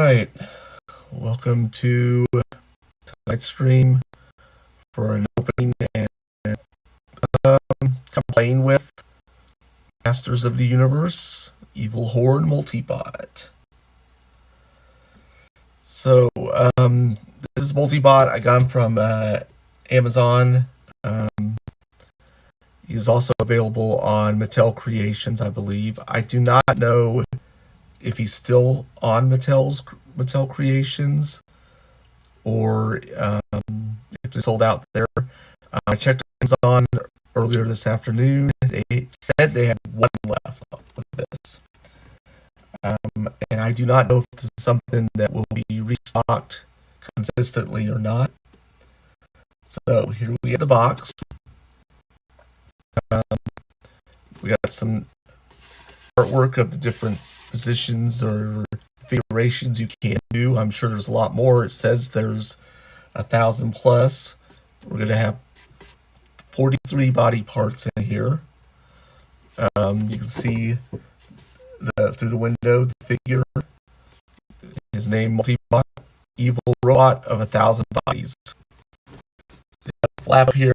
right, welcome to tonight's stream for an opening and playing with Masters of the Universe, Evil Horde Multibot. So, this is Multibot. I got him from Amazon. He's also available on Mattel Creations, I believe. I do not know if he's still on Mattel Creations or if it's sold out there. I checked Amazon earlier this afternoon. They said they had one left with this. And I do not know if this is something that will be restocked consistently or not. So here we have the box. We got some artwork of the different positions or configurations you can do. I'm sure there's a lot more. It says there's 1,000 plus. We're going to have 43 body parts in here. You can see through the window the figure. His name, Multibot, evil robot of 1,000 bodies. So you have a flap here.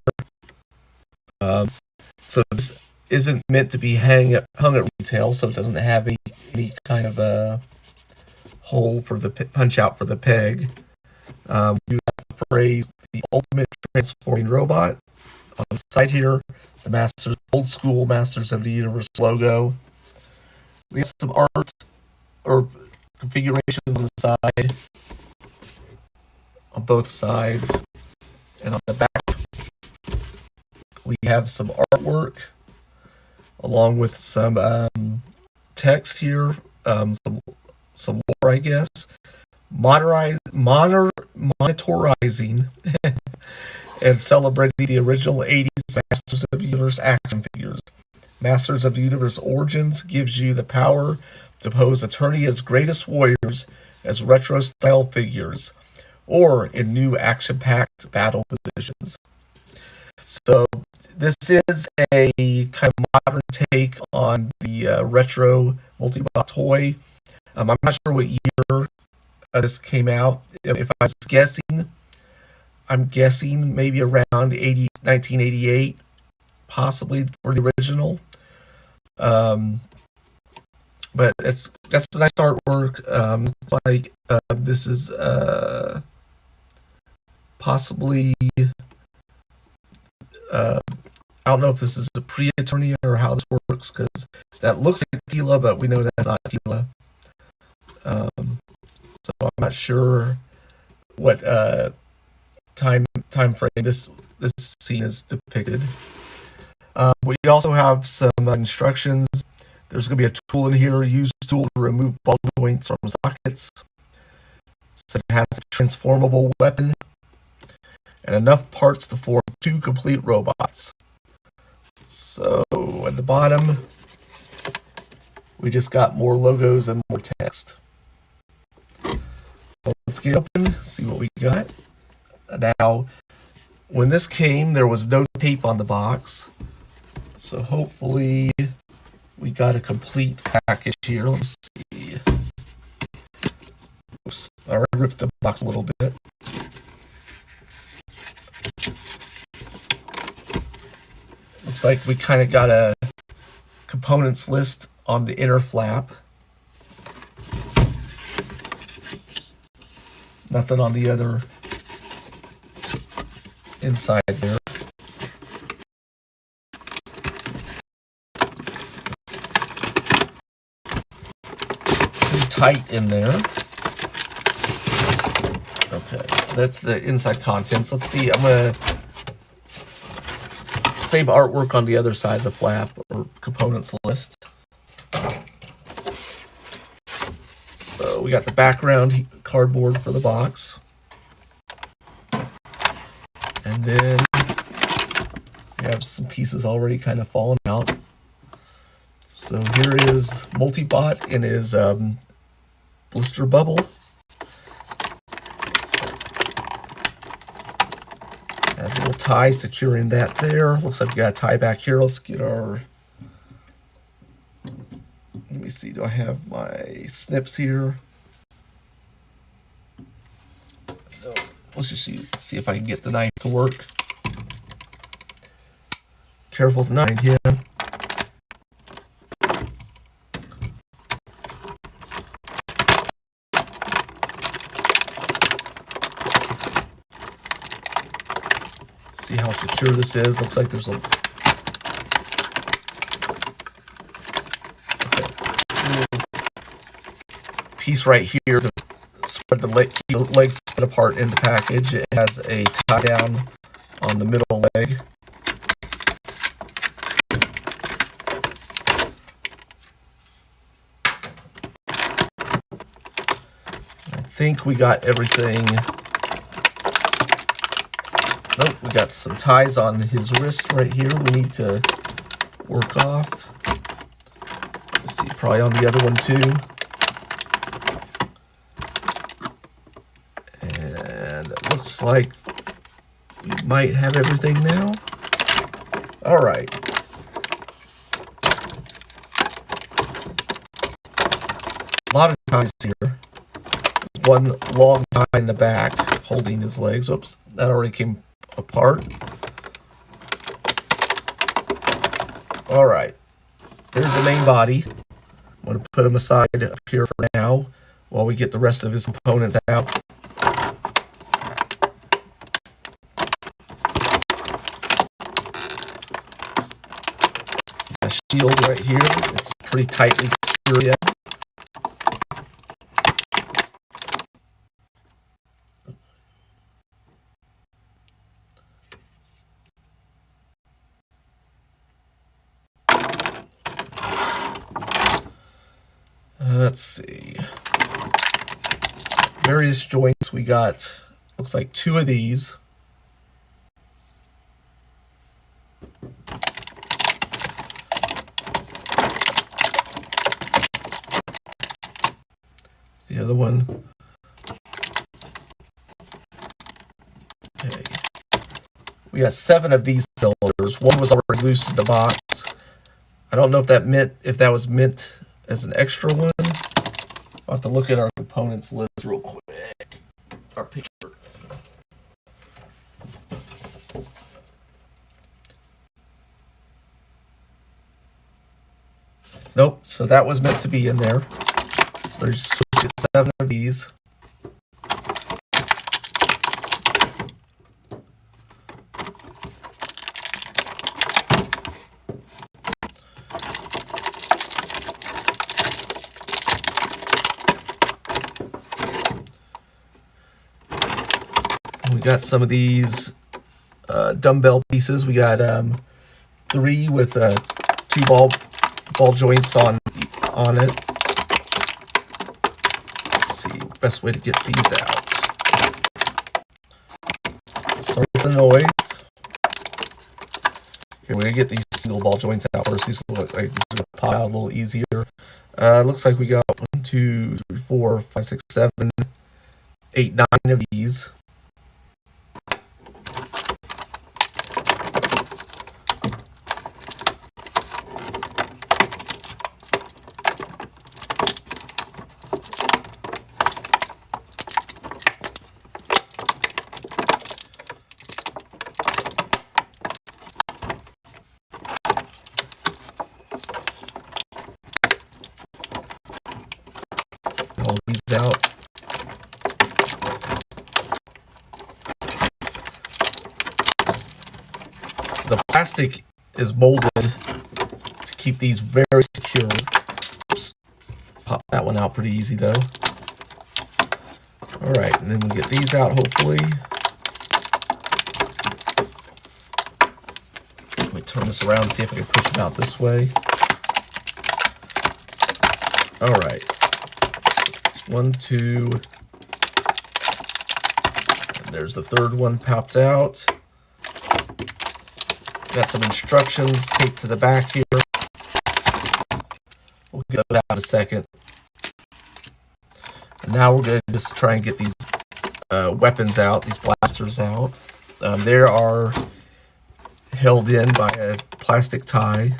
So this isn't meant to be hung at retail, so it doesn't have any kind of a hole for the punch out for the peg. You have the phrase "the ultimate transforming robot" on the side here. The old school Masters of the Universe logo. We have some art or configurations on the side, on both sides, and on the back we have some artwork along with some text here, some lore, I guess. Monitorizing and celebrating the original 80s Masters of the Universe action figures. Masters of the Universe Origins gives you the power to pose Eternia's greatest warriors as retro-style figures, or in new action-packed battle positions. So this is a kind of modern take on the retro Multibot toy. I'm not sure what year this came out. If I was guessing, I'm guessing maybe around 1988, possibly for the original. But that's nice artwork. Looks like this is possibly. I don't know if this is a pre-Eternia or how this works, because that looks like Tila, but we know that's not Tila. So I'm not sure what time frame this scene is depicted. We also have some instructions. There's going to be a tool in here. Use tool to remove ball joints from sockets. It says it has a transformable weapon and enough parts to form 2 complete robots. So at the bottom, we just got more logos and more text. So let's get open, see what we got. Now, when this came, there was no tape on the box. So hopefully we got a complete package here. Let's see. Oops, I already ripped the box a little bit. Looks like we kind of got a components list on the inner flap. Nothing on the other inside there. Pretty tight in there. Okay, so that's the inside contents. Let's see, I'm going to same artwork on the other side of the flap or components list. So we got the background cardboard for the box. And then we have some pieces already kind of falling out. So here is Multibot in his blister bubble. Has a little tie securing that there. Looks like we got a tie back here. Let's get our... Let me see, do I have my snips here? let's just see if I can get the knife to work. Careful to knife him. See how secure this is. Looks like there's a piece right here to spread the legs split apart in the package. It has a tie down on the middle leg. I think we got everything. Nope, we got some ties on his wrist right here we need to work off. Let's see, probably on the other one too. And it looks like we might have everything now. All right. A lot of ties here. One long tie in the back holding his legs. Oops, that already came apart. All right, there's the main body. I'm going to put him aside up here for now while we get the rest of his components out. A shield right here. It's pretty tightly secured yet. Let's see. Various joints. We got, looks like 2 of these. The other one. Okay. We got 7 of these cylinders. One was already loose in the box. I don't know if that was meant as an extra one. I'll have to look at our components list real quick. Our picture. Nope, so that was meant to be in there. So there's 7 of these. We got some of these dumbbell pieces. We got 3 with 2 ball joints on it. Let's see, best way to get these out. Sorry for the noise. Here, we're gonna get these single ball joints out first. These look like these are gonna pop out a little easier. Looks like we got 1, 2, 3, 4, 5, 6, 7, 8, 9 of these. All these out. The plastic is molded to keep these very secure. Oops. Pop that one out pretty easy though. All right, and then we get these out hopefully. Let me turn this around and see if I can push them out this way. All right. 1, 2. And there's the third one popped out. Got some instructions taped to the back here. We'll get that out in a second. And now we're going to just try and get these weapons out, these blasters out. They are held in by a plastic tie.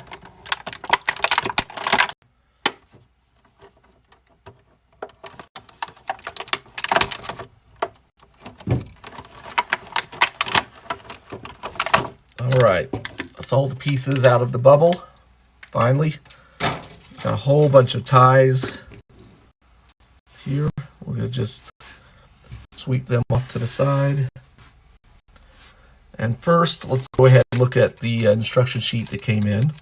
Gets all the pieces out of the bubble. Finally, got a whole bunch of ties here. We're going to just sweep them off to the side. And first, let's go ahead and look at the instruction sheet that came in.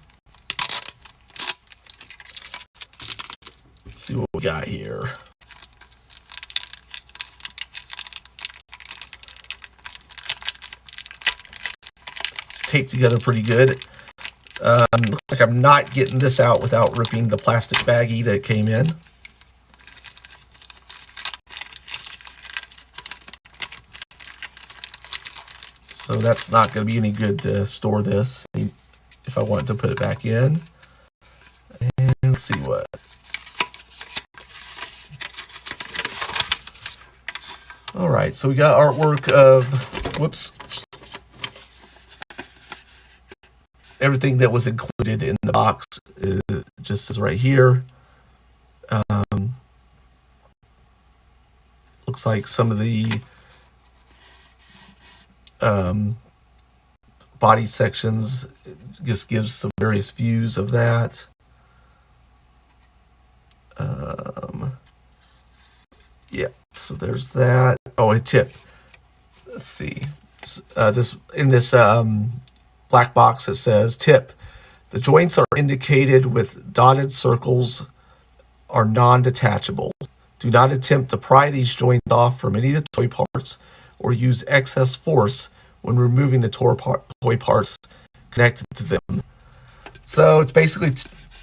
Let's see what we got here. It's taped together pretty good. Looks like I'm not getting this out without ripping the plastic baggie that came in. So that's not going to be any good to store this if I want to put it back in. And let's see what. All right, so we got artwork of, whoops, everything that was included in the box just is right here. Looks like some of the body sections just gives some various views of that. Yeah, so there's that. Oh, a tip. Let's see. This in this black box it says tip. The joints are indicated with dotted circles are non-detachable. Do not attempt to pry these joints off from any of the toy parts or use excess force when removing the toy parts connected to them. So it's basically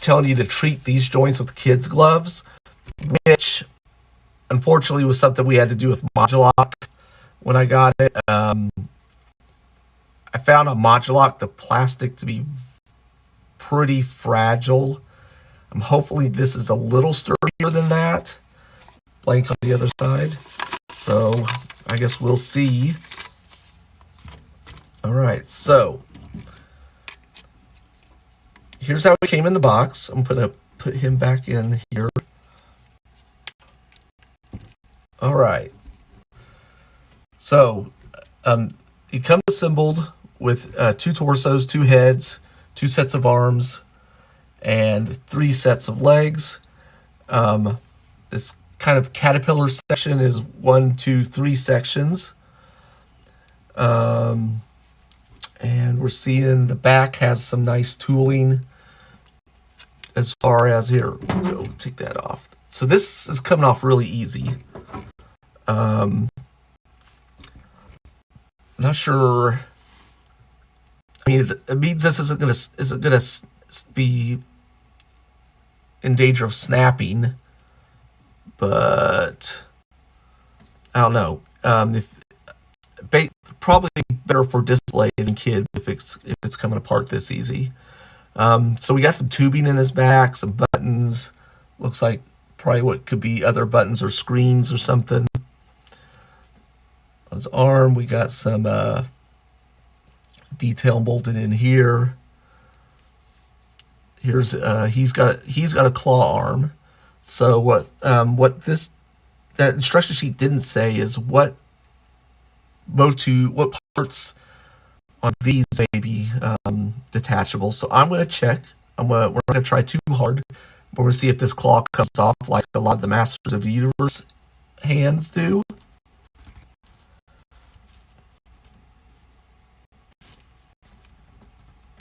telling you to treat these joints with kids' gloves, which unfortunately was something we had to do with Modulock when I got it. I found on Modulock the plastic to be pretty fragile. Hopefully this is a little sturdier than that. Blank on the other side. So I guess we'll see. All right, so here's how it came in the box. I'm gonna put him back in here. All right. So he comes assembled with 2 torsos, 2 heads, 2 sets of arms, and 3 sets of legs. This kind of caterpillar section is 1, 2, 3 sections. And we're seeing the back has some nice tooling as far as here. We'll go take that off. So this is coming off really easy. Not sure. I mean, it means this isn't gonna be in danger of snapping, but I don't know. Probably better for display than kids if it's coming apart this easy. So we got some tubing in his back, some buttons. Looks like probably what could be other buttons or screens or something. On his arm, we got some detail molded in here. Here's he's got a claw arm. So what that instruction sheet didn't say is what parts on these may be detachable. So I'm going to check. We're not going to try too hard, but we're going to see if this claw comes off like a lot of the Masters of the Universe hands do.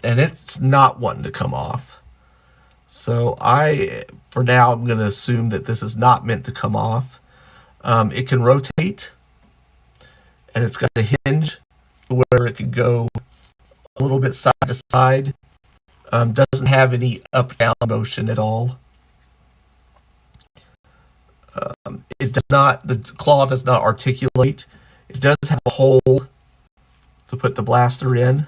And it's not wanting to come off. So for now, I'm going to assume that this is not meant to come off. It can rotate, and it's got a hinge where it can go a little bit side to side. Doesn't have any up-down motion at all. The claw does not articulate. It does have a hole to put the blaster in,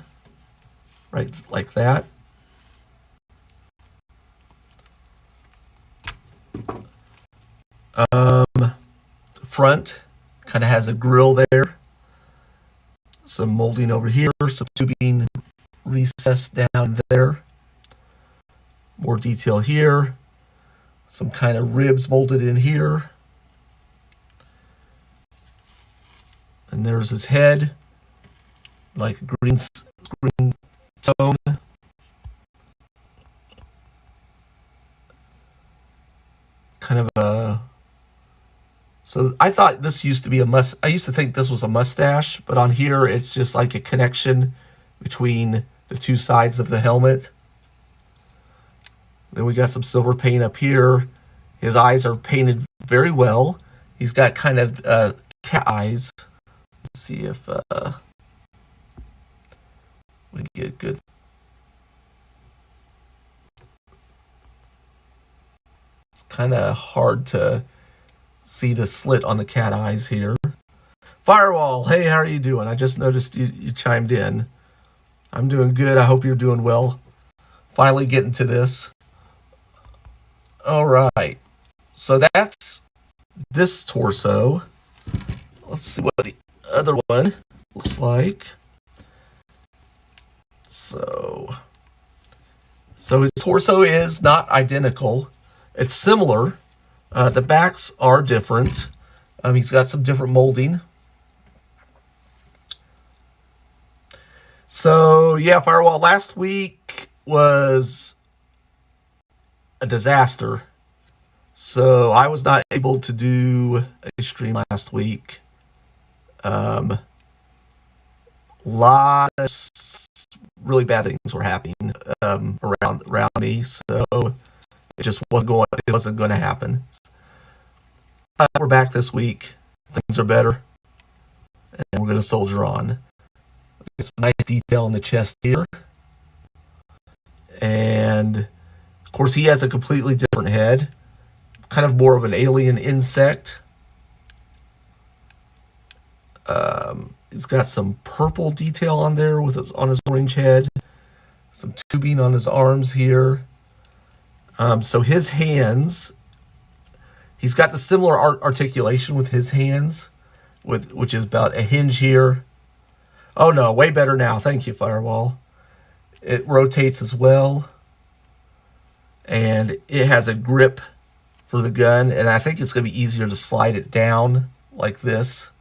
right, like that. Front kind of has a grill there. Some molding over here, some tubing recessed down there. More detail here. Some kind of ribs molded in here. And there's his head, like a green tone kind of a... So I thought this used to be I used to think this was a mustache, but on here it's just like a connection between the two sides of the helmet. Then we got some silver paint up here. His eyes are painted very well. He's got kind of cat eyes. Let's see if we get good. It's kind of hard to see the slit on the cat eyes here. Firewall, hey, how are you doing? I just noticed you chimed in. I'm doing good. I hope you're doing well. Finally getting to this. All right. So that's this torso. Let's see what the other one looks like. So his torso is not identical. It's similar. The backs are different. He's got some different molding. So, yeah, Firewall, last week was a disaster. So, I was not able to do a stream last week. A lot of really bad things were happening around me. So, it just wasn't going to happen. We're back this week. Things are better. And we're going to soldier on. Some nice detail in the chest here. And, of course, he has a completely different head. Kind of more of an alien insect. He's got some purple detail on there on his orange head. Some tubing on his arms here. So his hands, he's got the similar articulation with his hands, which is about a hinge here. Oh no, way better now. Thank you, Firewall. It rotates as well. And it has a grip for the gun. And I think it's going to be easier to slide it down like this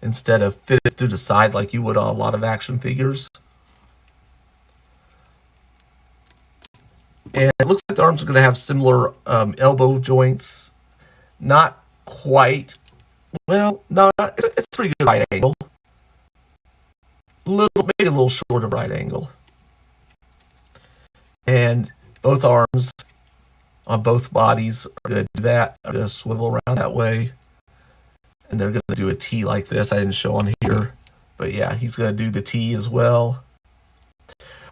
instead of fit it through the side like you would on a lot of action figures. And it looks like the arms are going to have similar elbow joints. Not quite. Well, no, it's a pretty good right angle. Maybe a little short of right angle. And both arms on both bodies are going to do that. They're going to swivel around that way. And they're going to do a T like this. I didn't show on here. But yeah, he's going to do the T as well.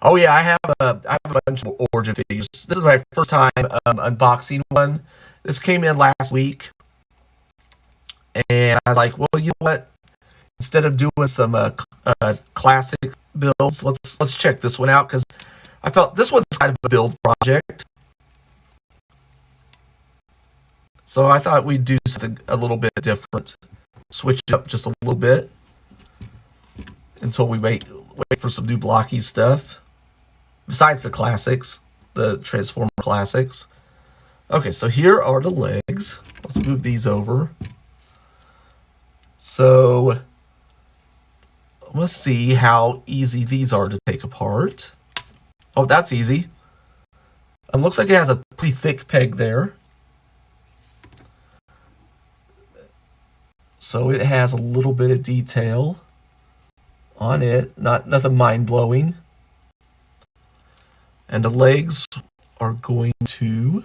Oh yeah, I have a bunch of Origin figures. This is my first time unboxing one. This came in last week. And I was like, well, you know what? Instead of doing some classic builds, let's check this one out, because I felt this one's kind of a build project. So I thought we'd do something a little bit different. Switch it up just a little bit until we wait for some new blocky stuff. Besides the classics, the Transformer classics. Okay, so here are the legs. Let's move these over. So let's see how easy these are to take apart. Oh, that's easy. Looks like it has a pretty thick peg there. So it has a little bit of detail on it. Nothing mind-blowing. And the legs are going to...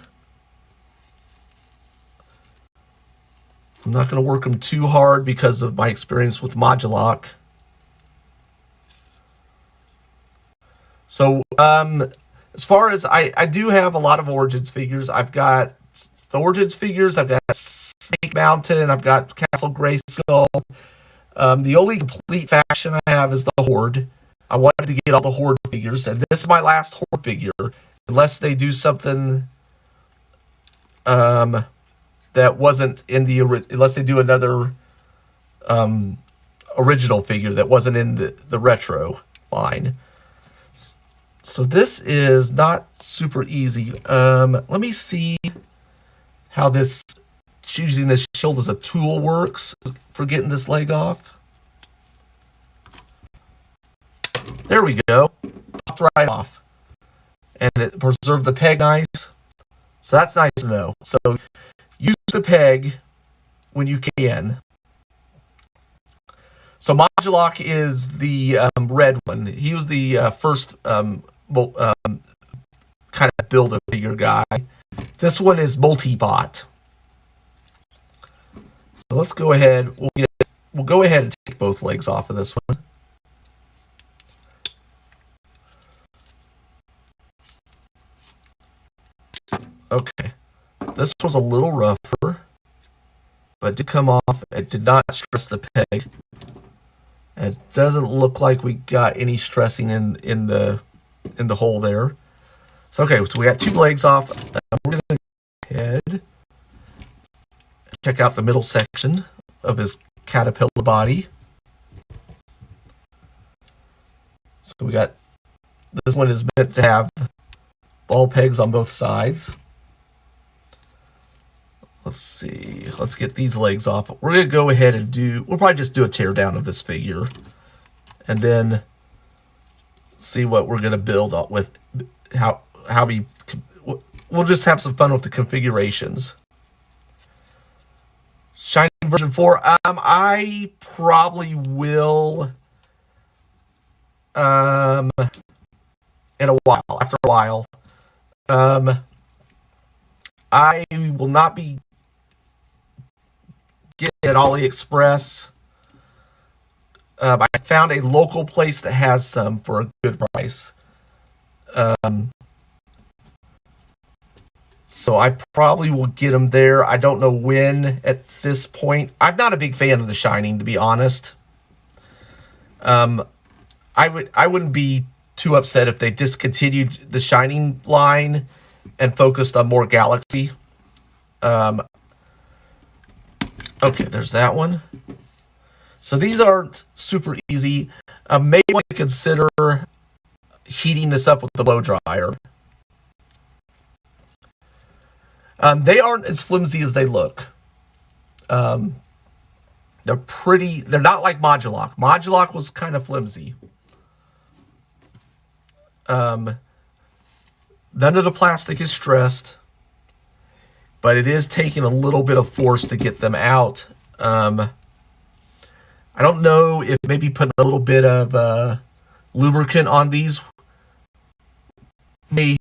I'm not going to work them too hard because of my experience with Modulock. So, as far as I do have a lot of Origins figures. I've got the Origins figures. I've got Snake Mountain. I've got Castle Grayskull. The only complete faction I have is the Horde. I wanted to get all the Horde figures, and this is my last Horde figure, unless they do something that wasn't in the unless they do another original figure that wasn't in the retro line. So this is not super easy. Let me see how this using this shield as a tool works for getting this leg off. There we go. Popped right off. And it preserved the peg nice. So that's nice to know. So use the peg when you can. So Modulok is the red one. He was the first kind of build-a-figure guy. This one is Multibot. So let's go ahead. We'll go ahead and take both legs off of this one. Okay. This one's a little rougher, but it did come off. It did not stress the peg. And it doesn't look like we got any stressing in the hole there. So okay, so we got two legs off. We're gonna go ahead, check out the middle section of his caterpillar body. So we got, this one is meant to have ball pegs on both sides. Let's see. Let's get these legs off. We're going to go ahead and we'll probably just do a tear down of this figure. And then see what we're going to build up with. We'll just have some fun with the configurations. Shining version 4. I probably will, in a while, after a while. I will not be getting it at AliExpress. I found a local place that has some for a good price. So I probably will get them there. I don't know when at this point. I'm not a big fan of The Shining, to be honest. I wouldn't be too upset if they discontinued The Shining line and focused on more Galaxy. Okay, there's that one. So these aren't super easy. May want to consider heating this up with the blow dryer. They aren't as flimsy as they look. They're not like Modulok. Modulok was kind of flimsy. None of the plastic is stressed, but it is taking a little bit of force to get them out. I don't know if maybe putting a little bit of lubricant on these in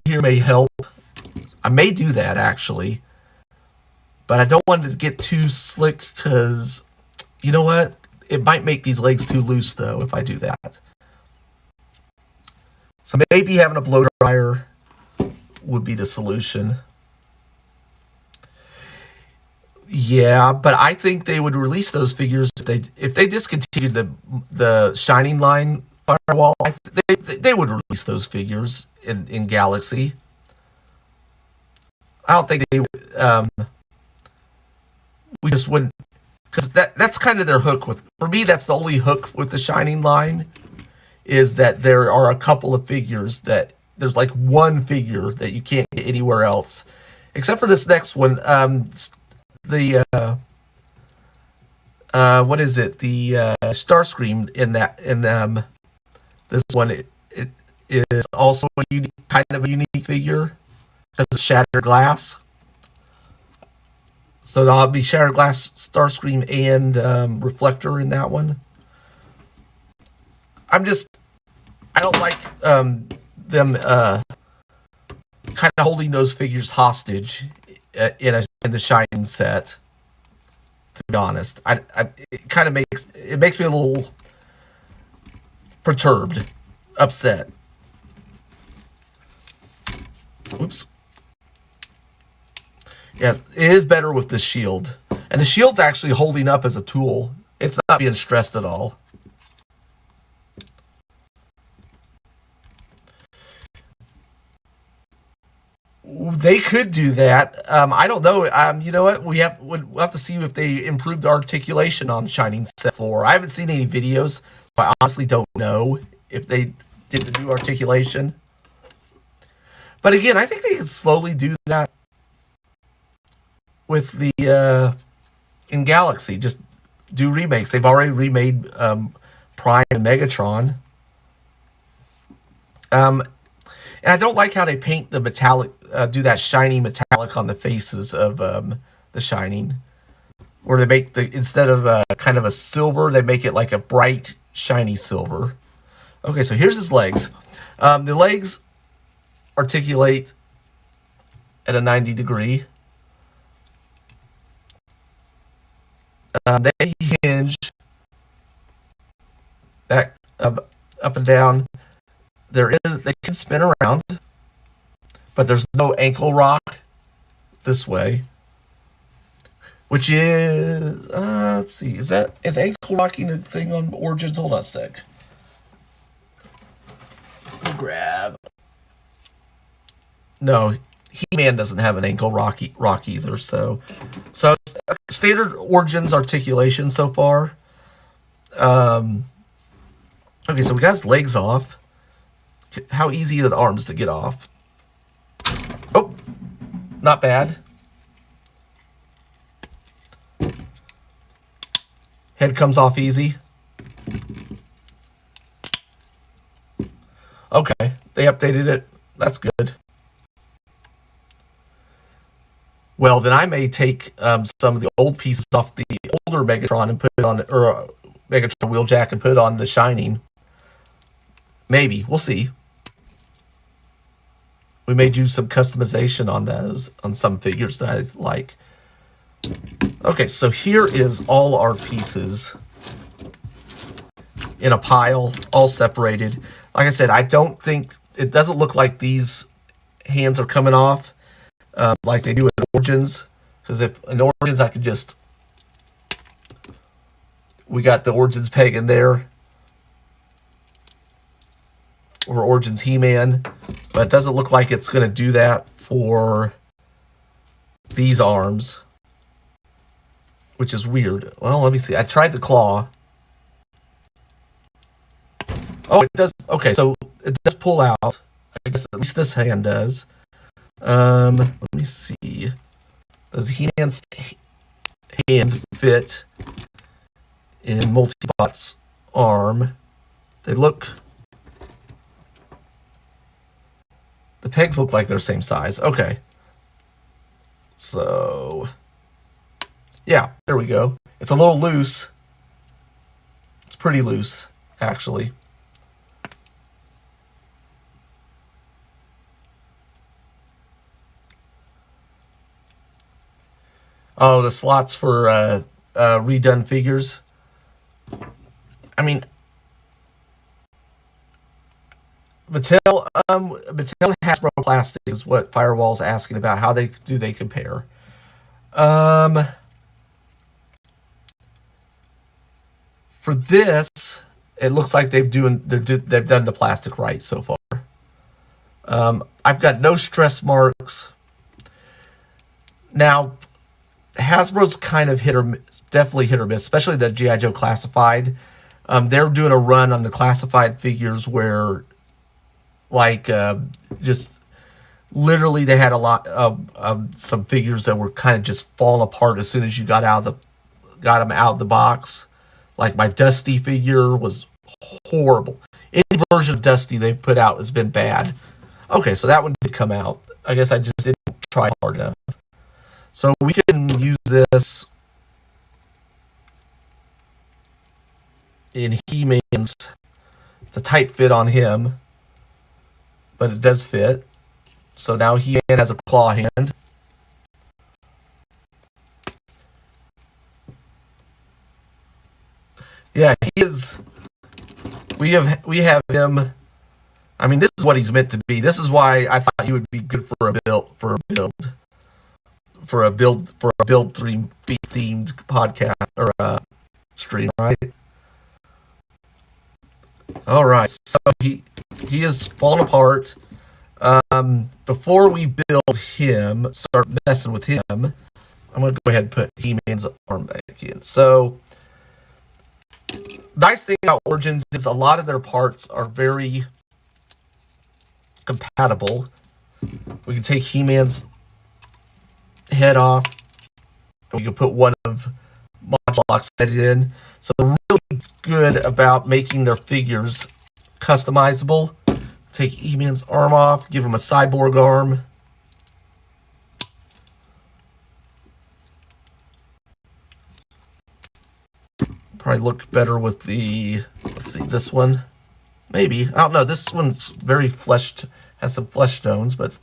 here may help. I may do that actually, but I don't want it to get too slick because, you know what? It might make these legs too loose though if I do that. So maybe having a blow dryer would be the solution. Yeah, but I think they would release those figures if they discontinued the Shining line firewall. They would release those figures in Galaxy. I don't think they would. We just wouldn't, because that's kind of their hook with. For me, that's the only hook with the Shining line, is that there are a couple of figures that there's like one figure that you can't get anywhere else, except for this next one. What is it? The Starscream in this one it is also kind of a unique figure because it's shattered glass. So there'll be shattered glass, Starscream, and Reflector in that one. I don't like them kind of holding those figures hostage in the Shining set. To be honest, it kind of makes me a little perturbed, upset. Oops. Yeah, it is better with the shield, and the shield's actually holding up as a tool. It's not being stressed at all. They could do that. I don't know. You know what? We'll have to see if they improved the articulation on Shining Set 4. I haven't seen any videos, so I honestly don't know if they did the new articulation. But again, I think they can slowly do that with the in Galaxy. Just do remakes. They've already remade Prime and Megatron. And I don't like how they paint the metallic, do that shiny metallic on the faces of the Shining, where they make the, instead of kind of a silver, they make it like a bright shiny silver. Okay, so here's his legs. The legs articulate at a 90 degree. They hinge that up and down. They can spin around, but there's no ankle rock this way, which is let's see, is ankle rocking a thing on Origins? Hold on a sec. Grab. No, He-Man doesn't have an ankle rock either. So standard Origins articulation so far. Okay, so we got his legs off. How easy are the arms to get off? Oh, not bad. Head comes off easy. Okay, they updated it. That's good. Well, then I may take some of the old pieces off the older Megatron and put it on, or Megatron Wheeljack and put it on the Shining. Maybe. We'll see. We may do some customization on those, on some figures that I like. Okay, so here is all our pieces in a pile, all separated. Like I said, I don't think, it doesn't look like these hands are coming off like they do in Origins. Because if in Origins, I could just, we got the Origins peg in there, or Origins He-Man, but it doesn't look like it's going to do that for these arms, which is weird. Well, let me see. I tried the claw. Oh, it does. Okay, so it does pull out. I guess at least this hand does. Let me see. Does He-Man's hand fit in Multibot's arm? They look... The pegs look like they're the same size. Okay. So, yeah, there we go. It's a little loose. It's pretty loose, actually. Oh, the slots for redone figures. I mean, Mattel Hasbro plastic is what Firewall's asking about. How they compare? For this, it looks like they've done the plastic right so far. I've got no stress marks. Now, Hasbro's kind of definitely hit or miss, especially the G.I. Joe Classified. They're doing a run on the classified figures where, like, just literally they had a lot of some figures that were kind of just falling apart as soon as you got them out of the box. Like my Dusty figure was horrible. Any version of Dusty they've put out has been bad. Okay, so that one did come out. I guess I just didn't try hard enough. So we can use this in He-Man's. It's a tight fit on him, but it does fit. So now He-Man has a claw hand. Yeah, he is. We have him. I mean, this is what he's meant to be. This is why I thought he would be good for a build themed podcast or stream, right? All right, so he is falling apart. Before we build him, start messing with him, I'm gonna go ahead and put He-Man's arm back in. So, nice thing about Origins is a lot of their parts are very compatible. We can take He-Man's head off, and we can put one of Modulok's head in. So they're really good about making their figures customizable. Take He-Man's arm off, give him a cyborg arm. Probably look better with the, let's see, this one. Maybe. I don't know. This one's very fleshed, has some flesh tones, but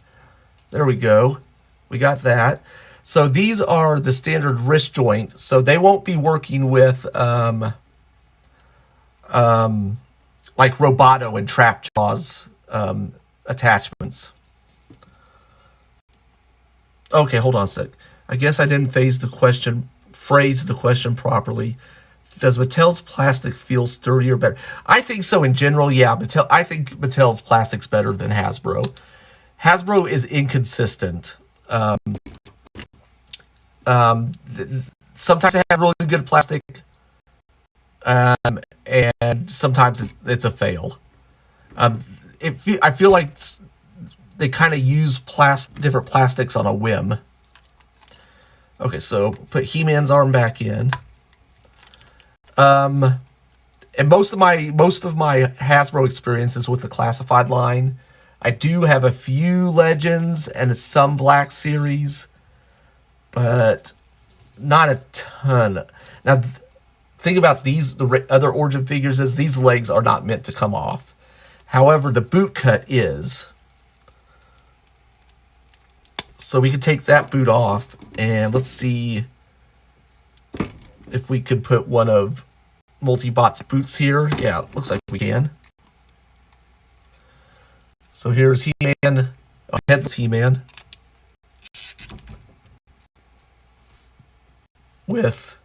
there we go. We got that. So these are the standard wrist joint. So they won't be working with like Roboto and Trap Jaws attachments. Okay, hold on a sec. I guess I didn't phrase the question properly. Does Mattel's plastic feel sturdier, better? I think so in general, yeah. I think Mattel's plastic's better than Hasbro. Hasbro is inconsistent. Sometimes they have really good plastic, and sometimes it's a fail. I feel like they kind of use different plastics on a whim. Okay, so put He-Man's arm back in. And most of my Hasbro experiences with the classified line, I do have a few Legends and some Black Series, but not a ton. Now, think about these, the other Origin figures, is these legs are not meant to come off. However, the boot cut is. So we can take that boot off, and let's see if we could put one of Multibot's boots here. Yeah, looks like we can. So here's He-Man, headless He-Man, with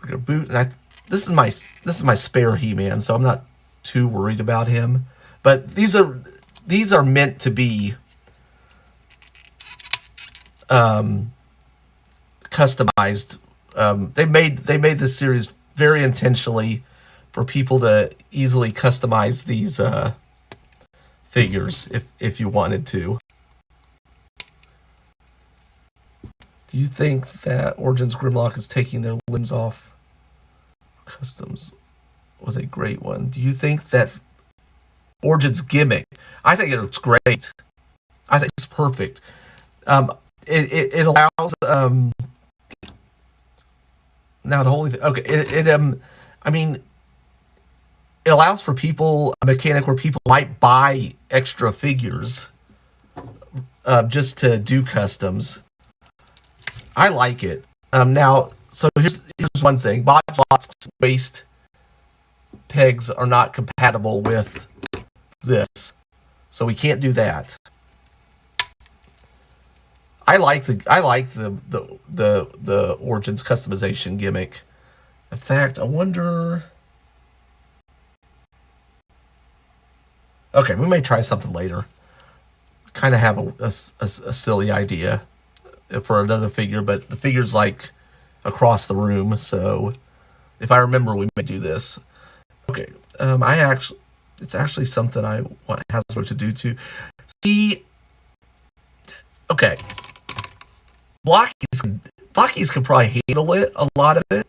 a boot. And this is my spare He-Man, so I'm not too worried about him. But these are meant to be customized. They made this series very intentionally for people to easily customize these figures if you wanted to. Do you think that Origins Grimlock is taking their limbs off customs was a great one? Do you think that Origins gimmick? I think it looks great. I think it's perfect. It allows now the whole thing. Okay, I mean, it allows for people a mechanic where people might buy extra figures just to do customs. I like it. Now, so here's one thing: Bodgebot's waist pegs are not compatible with this, so we can't do that. I like the Origins customization gimmick. In fact, I wonder. Okay, we may try something later. Kind of have a silly idea for another figure, but the figure's like across the room, so if I remember, we may do this. Okay, it's actually something I want Hasbro to do too. See, okay, Blockies could probably handle it, a lot of it.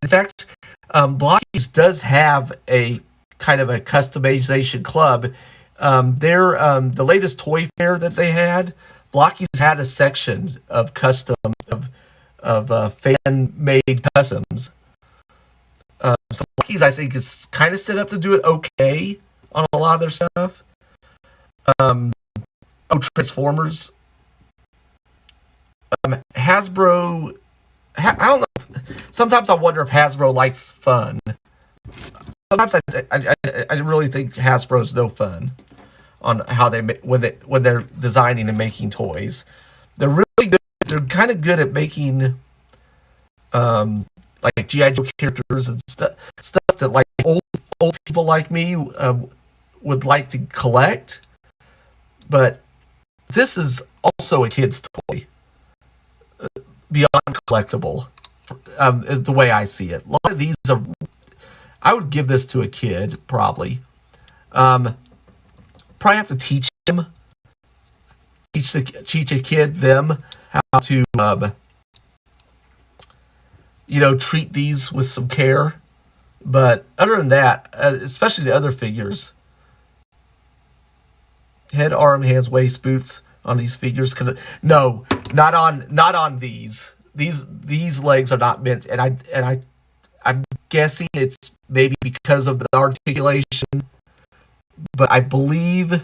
In fact, Blockies does have a kind of a customization club. The latest toy fair that they had, Blockies had a section of custom of fan-made customs. So Blockies, I think, is kind of set up to do it okay on a lot of their stuff. Transformers. Hasbro. I don't know. Sometimes I wonder if Hasbro likes fun. Sometimes I really think Hasbro's no fun on how they when they're designing and making toys. They're really good. They're kind of good at making like G.I. Joe characters and stuff that like old people like me would like to collect. But this is also a kid's toy, beyond collectible, is the way I see it. A lot of these are. I would give this to a kid, probably. Probably have to teach a kid how to, treat these with some care. But other than that, especially the other figures, Head, arm, hands, waist, boots on these figures. No, not on these. These legs are not meant. I'm guessing it's maybe because of the articulation, but I believe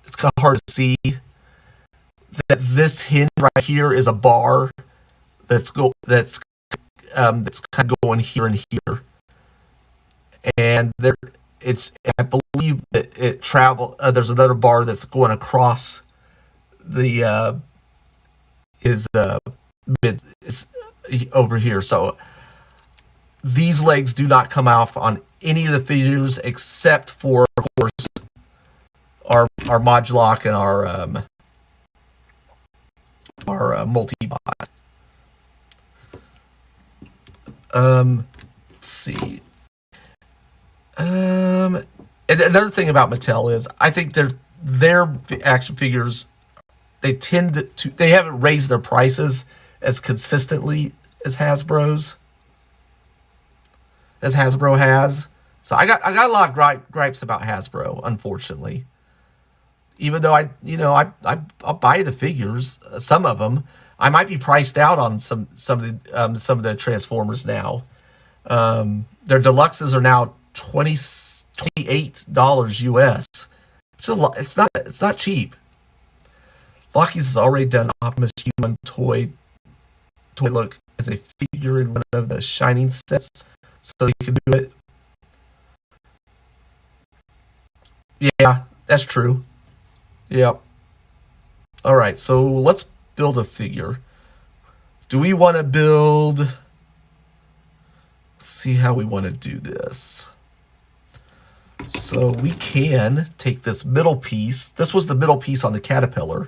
it's kind of hard to see that this hinge right here is a bar that's kind of going here and here, and I believe that it travel. There's another bar that's going across the his mid over here. So these legs do not come off on any of the figures except for, of course, our Modulok and our multi-bot. Let's see. And another thing about Mattel is I think their action figures, they haven't raised their prices as consistently as Hasbro has. So I got a lot of gripes about Hasbro, unfortunately. Even though I'll buy the figures, some of them. I might be priced out on some of the Transformers now. Their deluxes are now $28 US. It's not cheap. Flocky's has already done Optimus Human toy look as a figure in one of the Shining sets, so you can do it. Yeah, that's true. Yep. All right, so let's build a figure. Do we want to build? Let's see how we want to do this. So we can take this middle piece. This was the middle piece on the Caterpillar,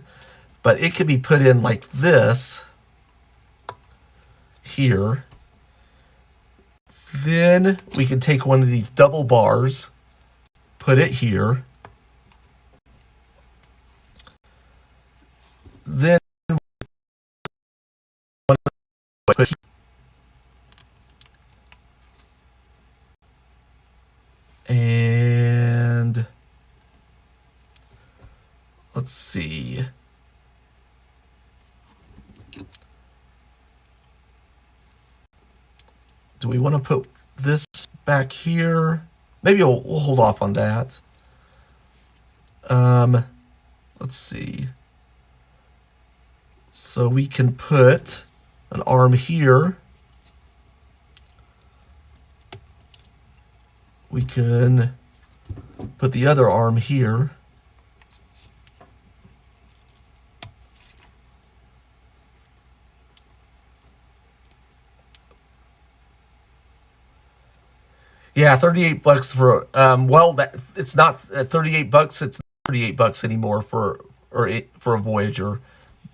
but it can be put in like this here. Then we can take one of these double bars, put it here. Then and let's see. Do we want to put this back here? Maybe we'll hold off on that. Let's see. So we can put an arm here. We can put the other arm here. Yeah, $38 for well, that it's not $38. It's not $38 anymore for a Voyager.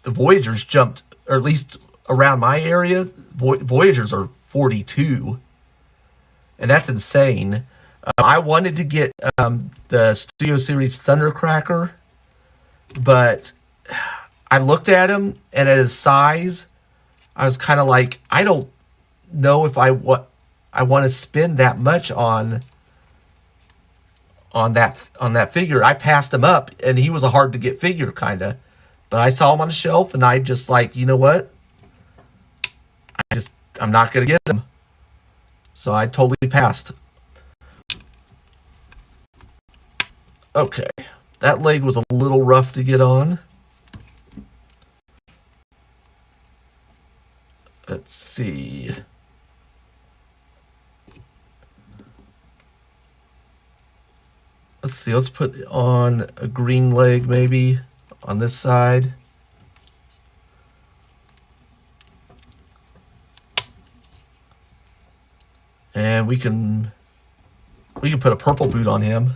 The Voyagers jumped, or at least around my area, Voyagers are 42, and that's insane. I wanted to get the Studio Series Thundercracker, but I looked at him, and at his size, I was kind of like, I don't know if I want to spend that much on that figure. I passed him up, and he was a hard to get figure, kind of. But I saw him on the shelf, and I just like, you know what? I'm not gonna get him. So I totally passed. Okay, that leg was a little rough to get on. Let's see. Let's put on a green leg maybe on this side. And we can put a purple boot on him.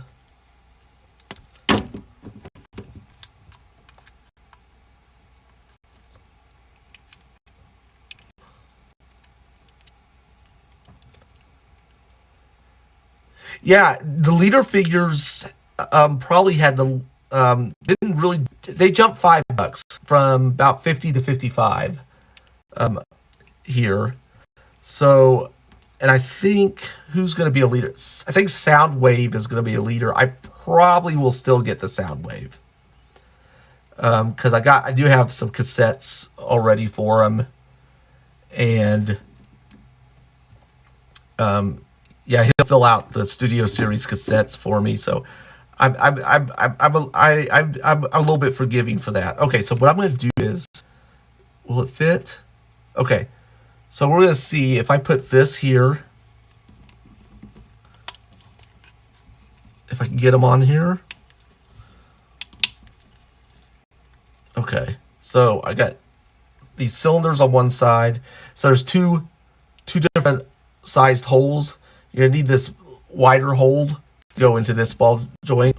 Yeah, the leader figures probably had didn't really, they jumped $5 from about 50 to 55 here. So, And I think who's going to be a leader? I think Soundwave is going to be a leader. I probably will still get the Soundwave. Because I do have some cassettes already for him. And yeah, he'll fill out the Studio Series cassettes for me. So I'm a little bit forgiving for that. Okay, so what I'm going to do is, will it fit? Okay, so we're going to see if I put this here, if I can get them on here. Okay, so I got these cylinders on one side. So there's two different sized holes. You're gonna need this wider hole to go into this ball joint.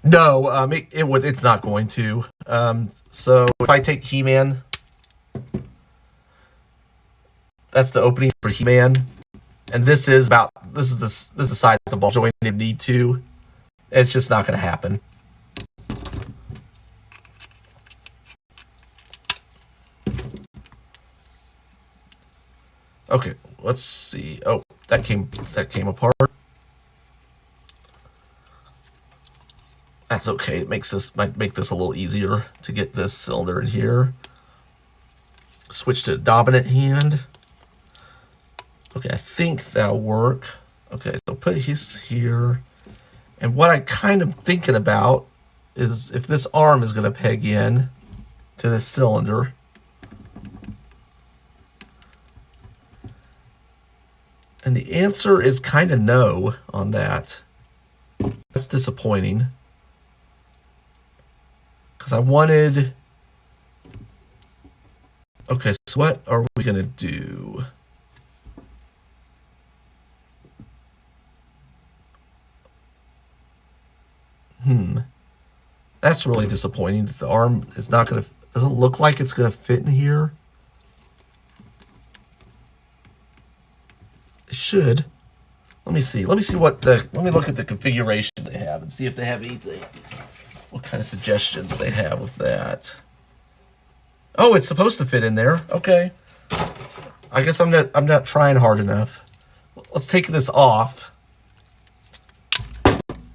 No, it's not going to. So if I take He-Man, that's the opening for He-Man, and this is the size of the ball joint you need to. It's just not going to happen. Okay, let's see. Oh, that came apart. That's okay. It might make this a little easier to get this cylinder in here. Switch to dominant hand. Okay, I think that'll work. Okay, so put his here. And what I'm kind of thinking about is if this arm is going to peg in to this cylinder. And the answer is kind of no on that. That's disappointing. Because I wanted... Okay, so what are we going to do? That's really disappointing that the arm is not going to... Doesn't look like it's going to fit in here. It should. Let me see. Let me look at the configuration they have and see if they have anything. What kind of suggestions they have with that. Oh, it's supposed to fit in there. Okay. I guess I'm not trying hard enough. Let's take this off.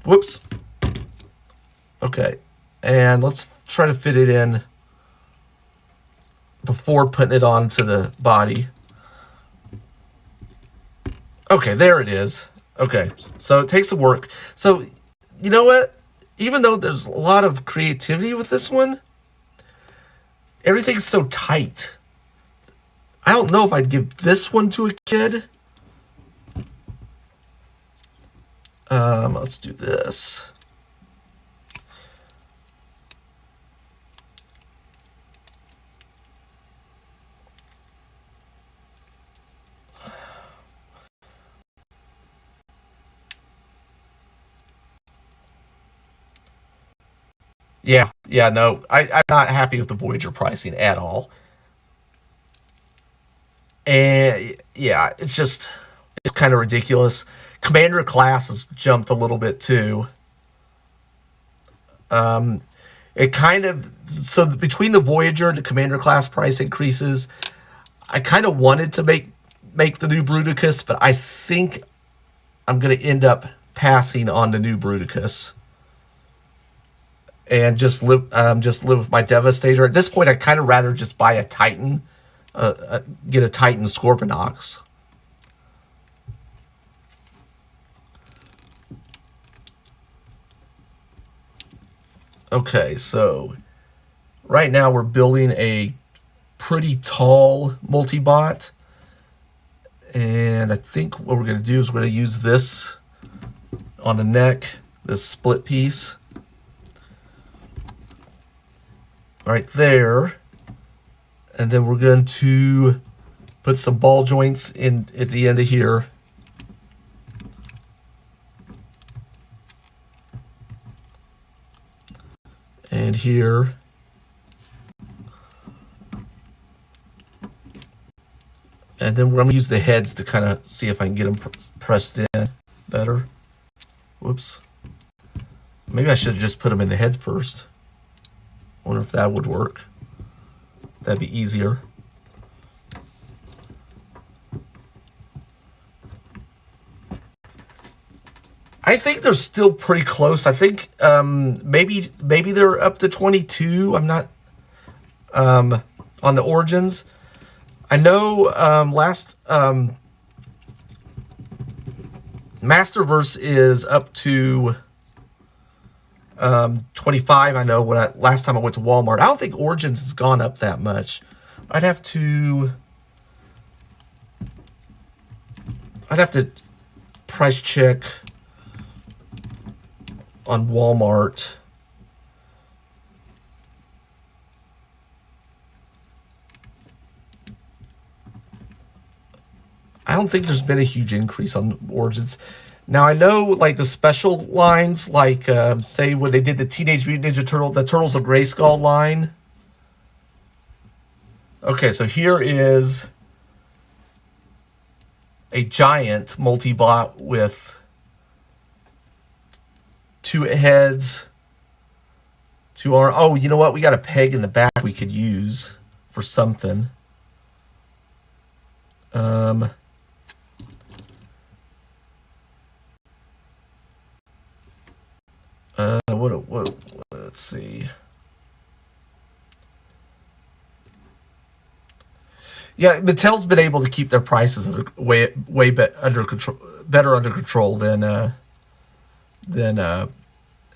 Whoops. Okay. And let's try to fit it in before putting it onto the body. Okay, there it is. Okay, so it takes some work. So, you know what? Even though there's a lot of creativity with this one, everything's so tight. I don't know if I'd give this one to a kid. Let's do this. Yeah, no, I'm not happy with the Voyager pricing at all. And yeah, it's kind of ridiculous. Commander class has jumped a little bit too. It kind of, so between the Voyager and the Commander class price increases, I kind of wanted to make the new Bruticus, but I think I'm going to end up passing on the new Bruticus. And just live with my Devastator. At this point, I'd kind of rather just buy a Titan, get a Titan Scorpionox. Okay, so right now we're building a pretty tall multi-bot. And I think what we're going to do is we're going to use this on the neck, this split piece. Right there, and then we're going to put some ball joints in at the end of here. And here. And then we're going to use the heads to kind of see if I can get them pressed in better. Whoops. Maybe I should have just put them in the head first. Wonder if that would work. That'd be easier. I think they're still pretty close. I think maybe they're up to 22. I'm not on the Origins. I know last Masterverse is up to 25. I know last time I went to Walmart. I don't think Origins has gone up that much. I'd have to price check on Walmart. I don't think there's been a huge increase on Origins. Now, I know, like, the special lines, like, say, when they did the Teenage Mutant Ninja Turtle, the Turtles of Grayskull line. Okay, so here is a giant multi-bot with 2 heads, 2 arms. Oh, you know what? We got a peg in the back we could use for something. What, let's see. Yeah, Mattel's been able to keep their prices way under control, better under control than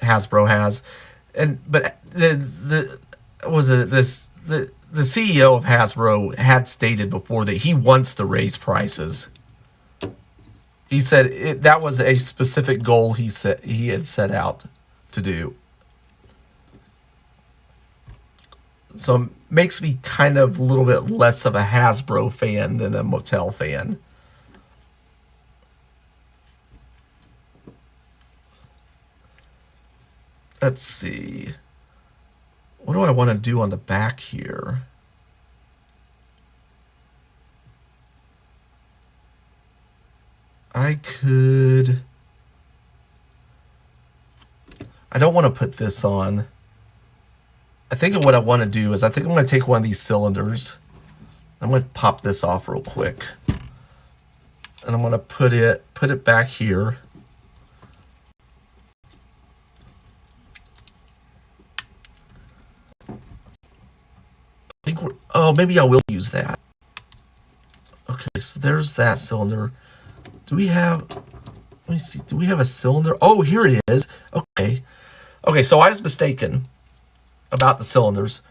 Hasbro has. But the CEO of Hasbro had stated before that he wants to raise prices. He said that was a specific goal he had set out to do. So it makes me kind of a little bit less of a Hasbro fan than a Mattel fan. Let's see. What do I want to do on the back here? I don't want to put this on. I think what I want to do is I think I'm going to take one of these cylinders. I'm going to pop this off real quick. And I'm going to put it back here. Maybe I will use that. Okay, so there's that cylinder. Do we have, let me see, do we have a cylinder? Oh, here it is. Okay. Okay, so I was mistaken about the cylinders.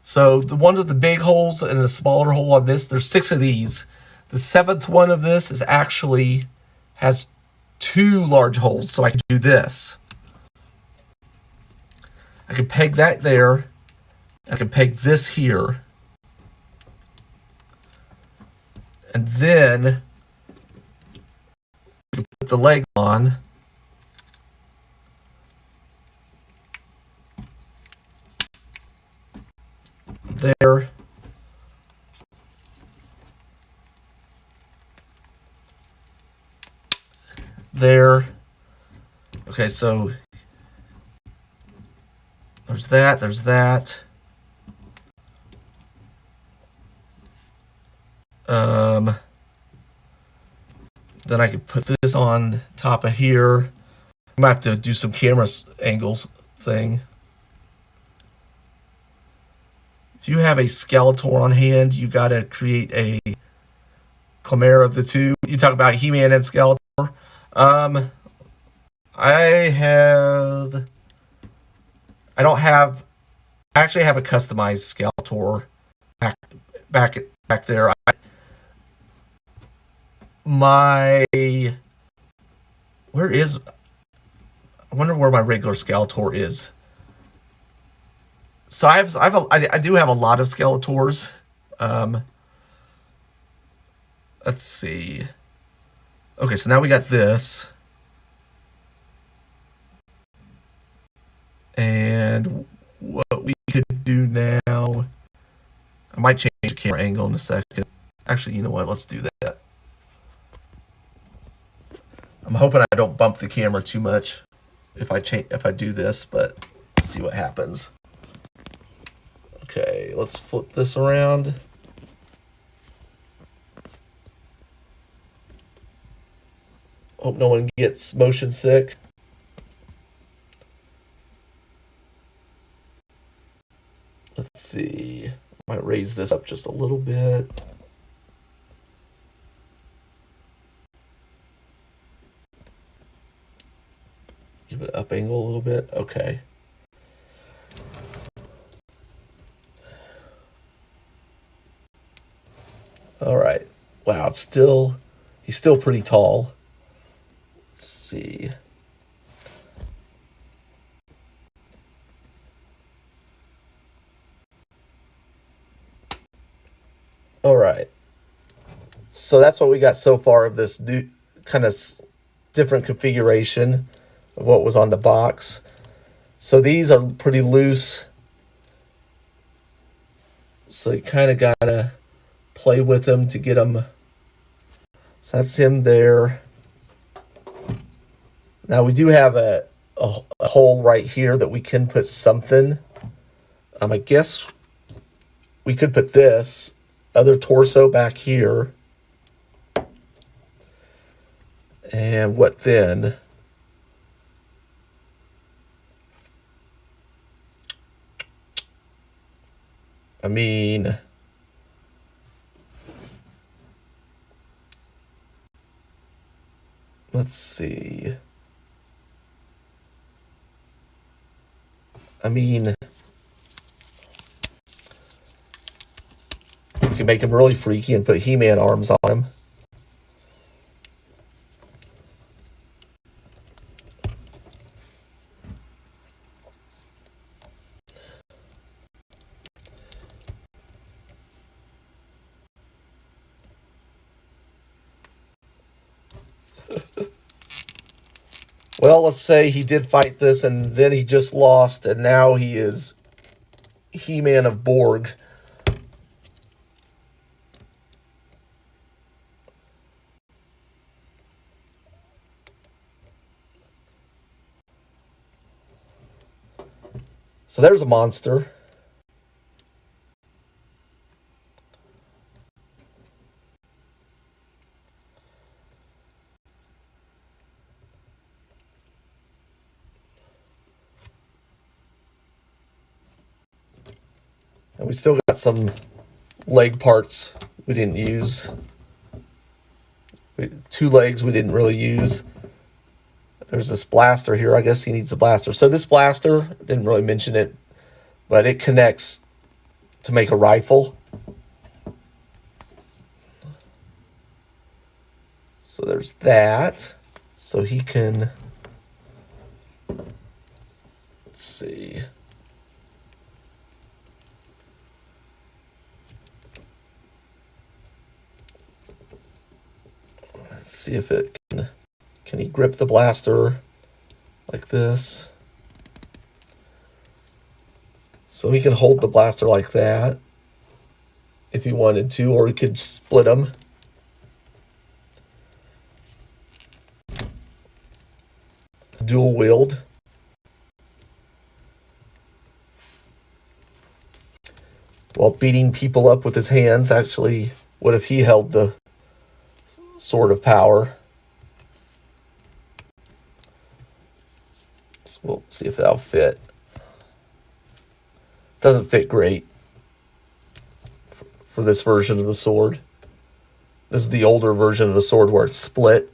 So the one with the big holes and the smaller hole on this, there's 6 of these. The 7th one of this is actually has 2 large holes, so I can do this. I can peg that there. I can peg this here. And then we can put the leg on. There. There. Okay, so there's that, there's that. Then I could put this on top of here. I might have to do some camera angles thing. If you have a Skeletor on hand, you got to create a Chimera of the two. You talk about He-Man and Skeletor. I actually have a customized Skeletor back there. I wonder where my regular Skeletor is. So I do have a lot of Skeletors. Let's see. Okay, so now we got this. And what we could do now, I might change the camera angle in a second. Actually, you know what? Let's do that. I'm hoping I don't bump the camera too much if I do this, but see what happens. Okay, let's flip this around. Hope no one gets motion sick. Let's see. Might raise this up just a little bit. Give it up angle a little bit. Okay. All right. Wow, he's still pretty tall. Let's see. All right. So that's what we got so far of this new kind of different configuration of what was on the box. So these are pretty loose. So you kind of got to play with them to get them. So that's him there. Now we do have a hole right here that we can put something. I guess we could put this other torso back here. And what then? I mean, let's see. I mean, we can make him really freaky and put He-Man arms on him. Well, let's say he did fight this and then he just lost and now he is He-Man of Borg. So there's a monster. And we still got some leg parts we didn't use. Two legs we didn't really use. There's this blaster here. I guess he needs a blaster. So this blaster, didn't really mention it, but it connects to make a rifle. So there's that. So he can, let's see. Let's see if it can he grip the blaster like this? So he can hold the blaster like that if he wanted to, or he could split them. Dual wield. While beating people up with his hands. Actually, what if he held the sword of power? So we'll see if that'll fit. Doesn't fit great for this version of the sword. This is the older version of the sword where it's split.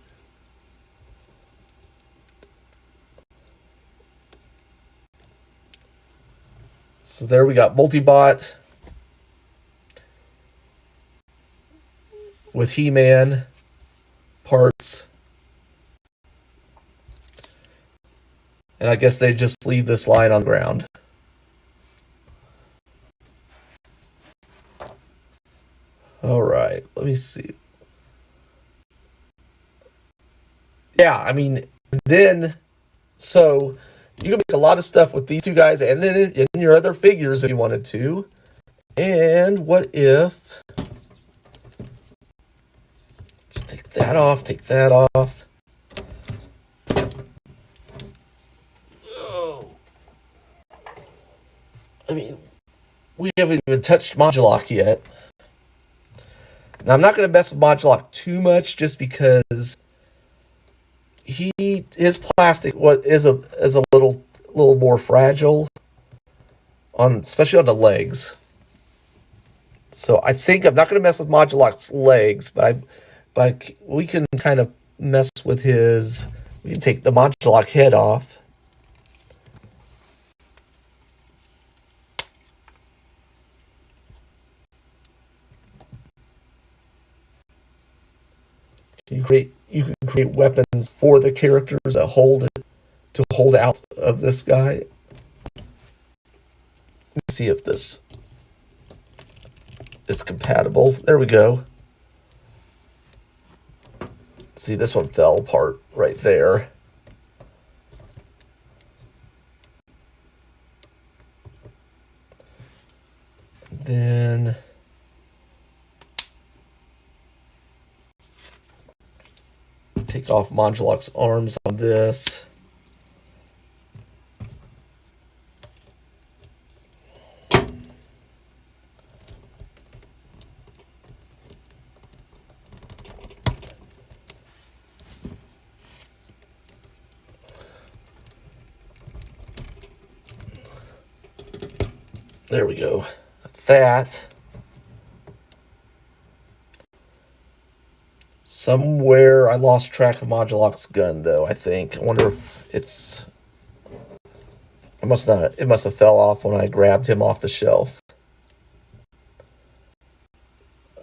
So there we got Multibot with He-Man parts. And I guess they just leave this line on the ground. All right, let me see. Yeah, I mean, then, so you can make a lot of stuff with these two guys and then in your other figures if you wanted to. And what if, let's take that off, take that off. I mean, we haven't even touched Modulock yet. Now, I'm not going to mess with Modulock too much just because his plastic is a little more fragile, especially on the legs. So I think I'm not going to mess with Modulock's legs, but we can kind of mess with his. We can take the Modulock head off. You can create weapons for the characters that hold out of this guy. Let's see if this is compatible. There we go. See, this one fell apart right there. Then take off Modulock's arms on this. There we go. That. Somewhere I lost track of Modulock's gun, though, I think. I wonder if it's... It must have fell off when I grabbed him off the shelf.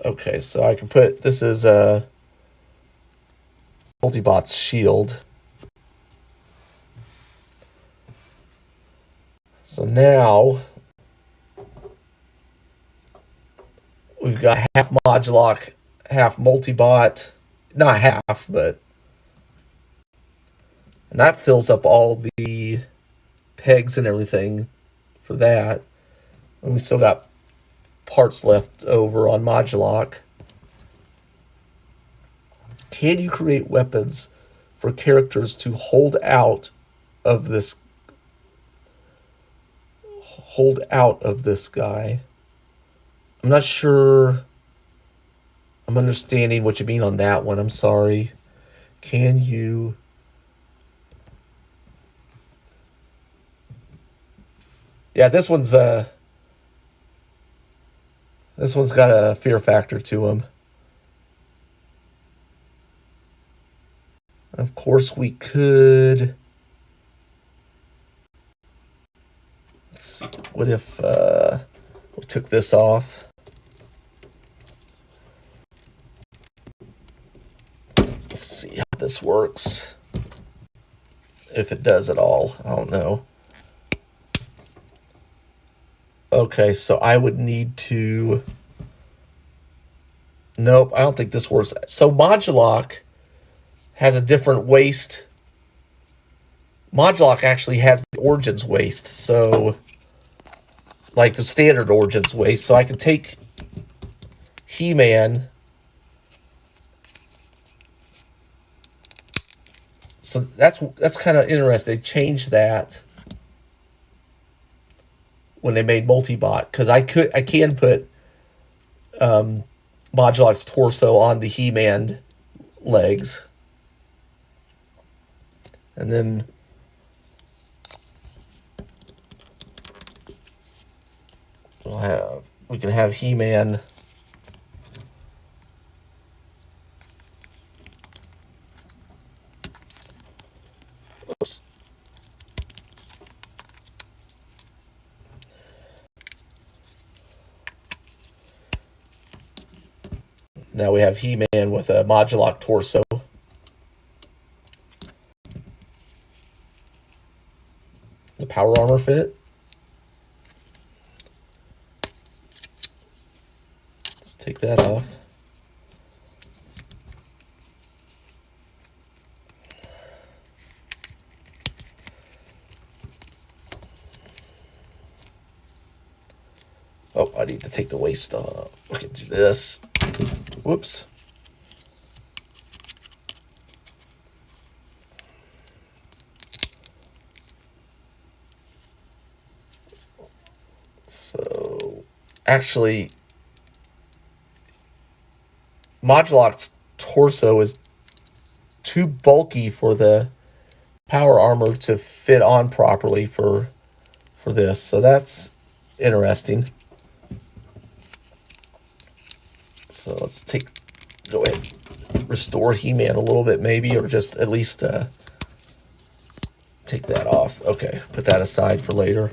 Okay, so I can put... This is a Multibot's shield. So now... We've got half Modulock, half Multibot. Not half, but... And that fills up all the pegs and everything for that. And we still got parts left over on Modulock. Can you create weapons for characters to hold out of this guy? I'm not sure I'm understanding what you mean on that one. I'm sorry. Can you... Yeah, this one's got a fear factor to him. Of course, we could... Let's see. What if we took this off? Let's see how this works. If it does at all. I don't know. Okay, so I would need to... Nope, I don't think this works. So Modulock has a different waist. Modulock actually has the Origins waist, so... Like the standard Origins waist. So I can take He-Man... So that's kind of interesting. They changed that when they made Multibot, because I can put Modulock's torso on the He-Man legs, and then we can have He-Man. Oops. Now we have He-Man with a Modulock torso. The power armor fit. Let's take that off. Oh, I need to take the waist off. We can do this. Whoops. So Actually, Modulok's torso is too bulky for the power armor to fit on properly for this. So that's interesting. So let's go ahead, restore He-Man a little bit maybe, or just at least take that off. Okay, put that aside for later.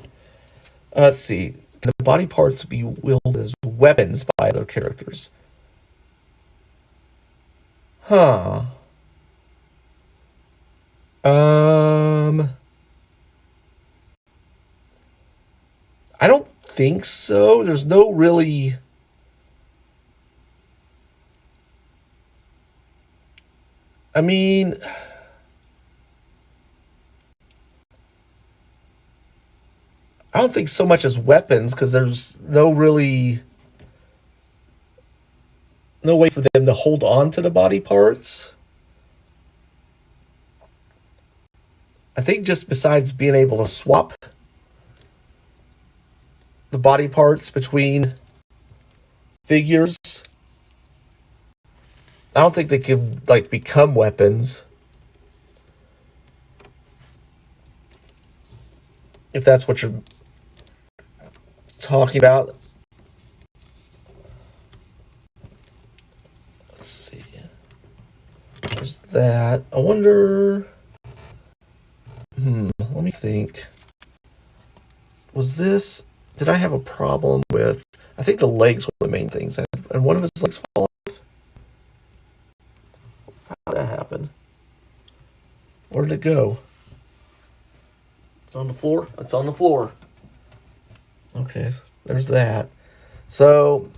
Let's see. Can the body parts be wielded as weapons by other characters? Huh. I don't think so. There's no really. I mean, I don't think so much as weapons because there's no way for them to hold on to the body parts. I think just besides being able to swap the body parts between figures, I don't think they can like become weapons. If that's what you're talking about. Let's see. There's that. I wonder. Let me think. Was this? Did I have a problem with? I think the legs were the main things, and one of his legs fall off. How did that happen? Where did it go? It's on the floor. It's on the floor. Okay, so there's that. So,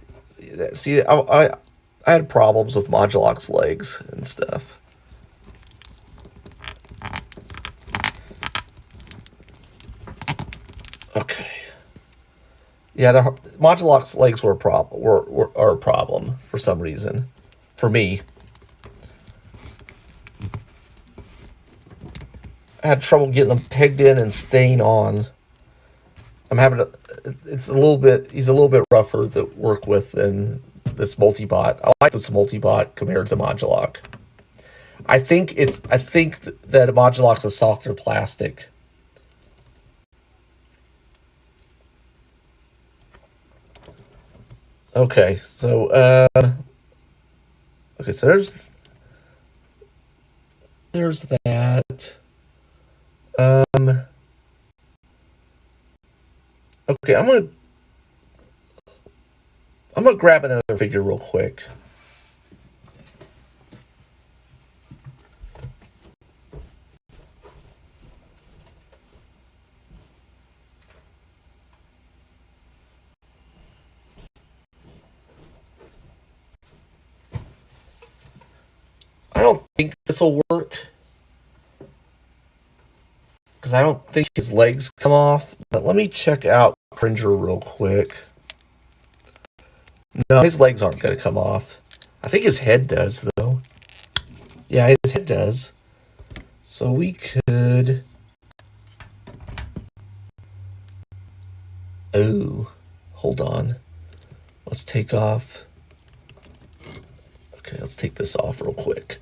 see, I had problems with Modulok's legs and stuff. Okay. Yeah, the Modulok's legs were a problem for some reason, for me. I had trouble getting them pegged in and staying on. He's a little bit rougher to work with than this multi-bot. I like this multi-bot compared to Modulok. I think that Modulok's a softer plastic. Okay, so there's that. Okay, I'm gonna grab another figure real quick. I don't think this will work because I don't think his legs come off. But let me check out Cringer real quick. No, his legs aren't going to come off. I think his head does, though. Yeah, his head does. So we could... Oh, hold on. Let's take off... Okay, let's take this off real quick.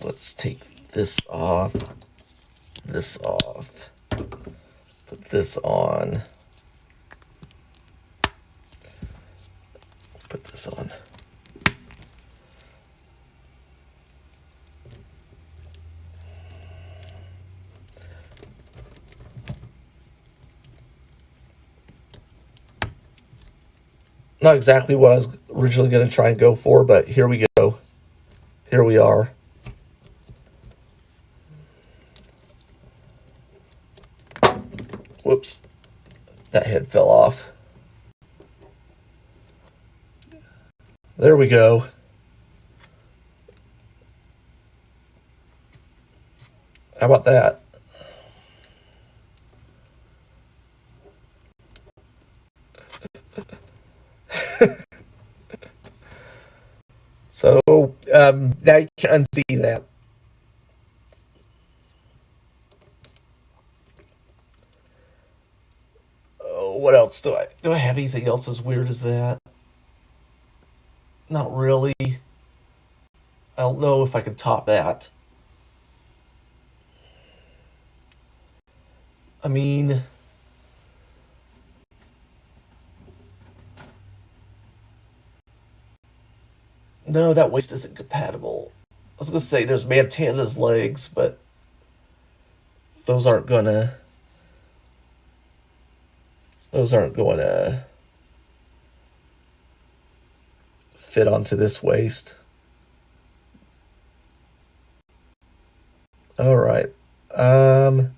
Let's take this off. This off. Put this on. Put this on. Not exactly what I was originally going to try and go for, but here we go. Here we are. Whoops. That head fell off. There we go. How about that? So now you can unsee that. what else do I have anything else as weird as that? Not really. I don't know if I can top that. I mean, no, that waist isn't compatible. I was gonna say there's Montana's legs, but those aren't gonna those aren't going to fit onto this waist. All right. Um,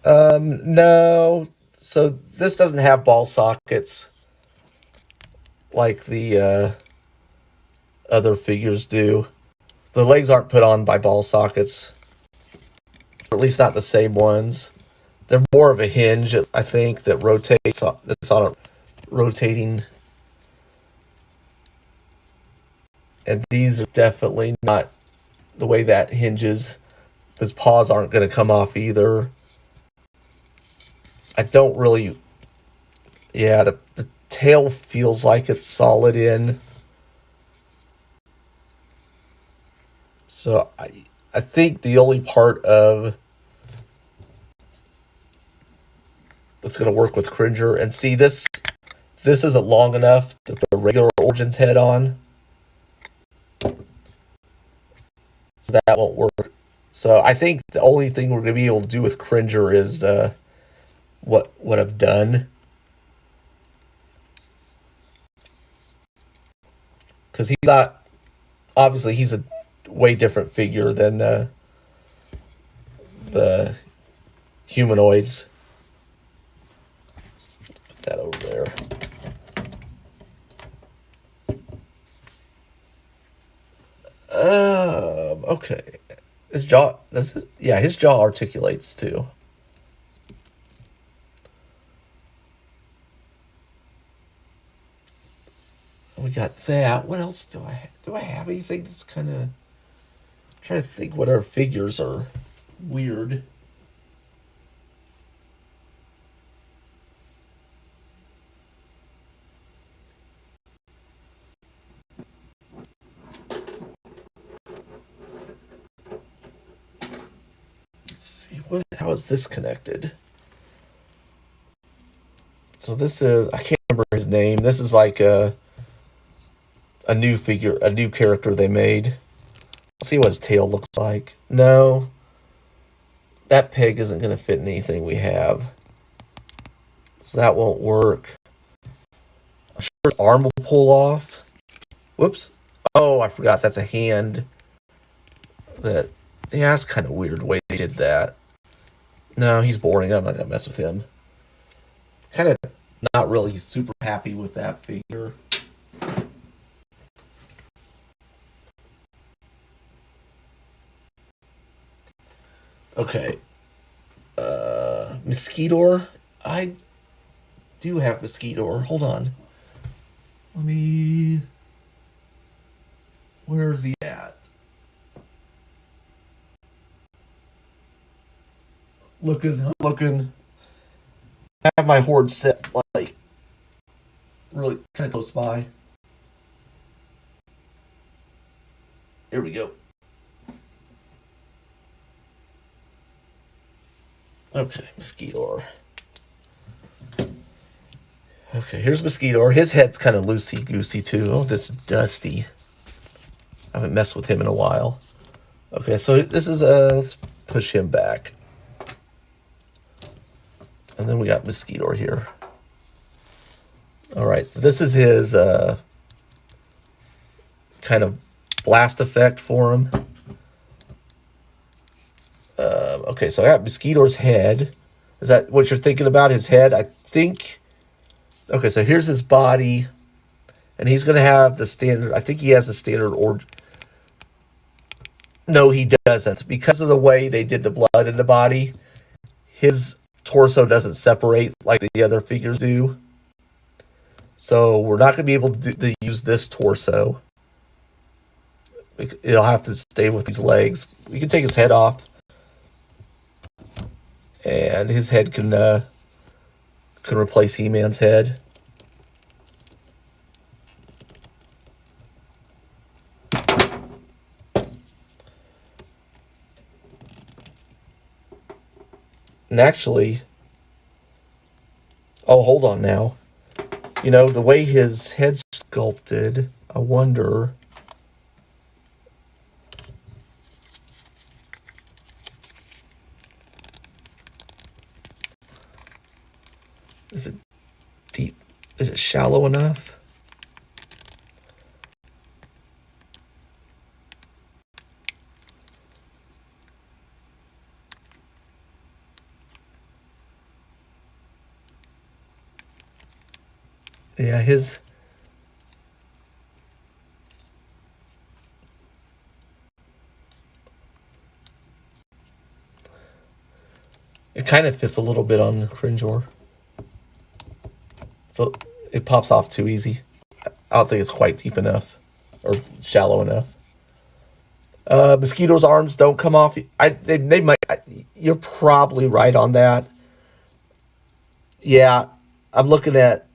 no. So this doesn't have ball sockets like the other figures do. The legs aren't put on by ball sockets, or at least not the same ones. They're more of a hinge, I think, that rotates. It's on a rotating, and these are definitely not the way that hinges. His paws aren't going to come off either. I don't really. Yeah, the tail feels like it's solid in. So I think the only part of that's going to work with Cringer, and see this isn't long enough to put a regular Origins head on, so that won't work. So I think the only thing we're going to be able to do with Cringer is what I've done, because he's not, obviously he's a way different figure than the humanoids. Put that over there. Okay. His jaw. His jaw articulates too. We got that. What else do I have? Do I have anything that's kind of trying to think what our figures are weird? Let's see how is this connected? So this is, I can't remember his name. This is like a new figure, a new character they made. Let's see what his tail looks like. No, that pig isn't going to fit in anything we have, so that won't work. I'm sure his arm will pull off. Whoops. Oh, I forgot. That's a hand. Yeah, that's kind of weird the way they did that. No, he's boring. I'm not going to mess with him. Kind of not really super happy with that figure. Okay. Mosquito. I do have Mosquito. Hold on. Where's he at? Looking. I have my horde set, like, really kind of close by. Here we go. Okay, Mosquito. Okay, here's Mosquito. His head's kind of loosey-goosey, too. Oh, this is Dusty. I haven't messed with him in a while. Okay, so this is, let's push him back. And then we got Mosquito here. All right, so this is his kind of blast effect for him. Okay, so I got Mosquito's head. Is that what you're thinking about, his head? I think. Okay, so here's his body. And he's going to have the standard. I think he has the standard or. No, he doesn't. Because of the way they did the blood in the body, his torso doesn't separate like the other figures do. So we're not going to be able to use this torso. It'll have to stay with these legs. We can take his head off. and his head can replace He-Man's head. And actually, oh, hold on now. You know, the way his head's sculpted, I wonder. Is it deep? Is it shallow enough? Yeah, his... It kind of fits a little bit on Cringeor. So it pops off too easy. I don't think it's quite deep enough or shallow enough. Mosquito's arms don't come off. They might. You're probably right on that. Yeah, I'm looking at.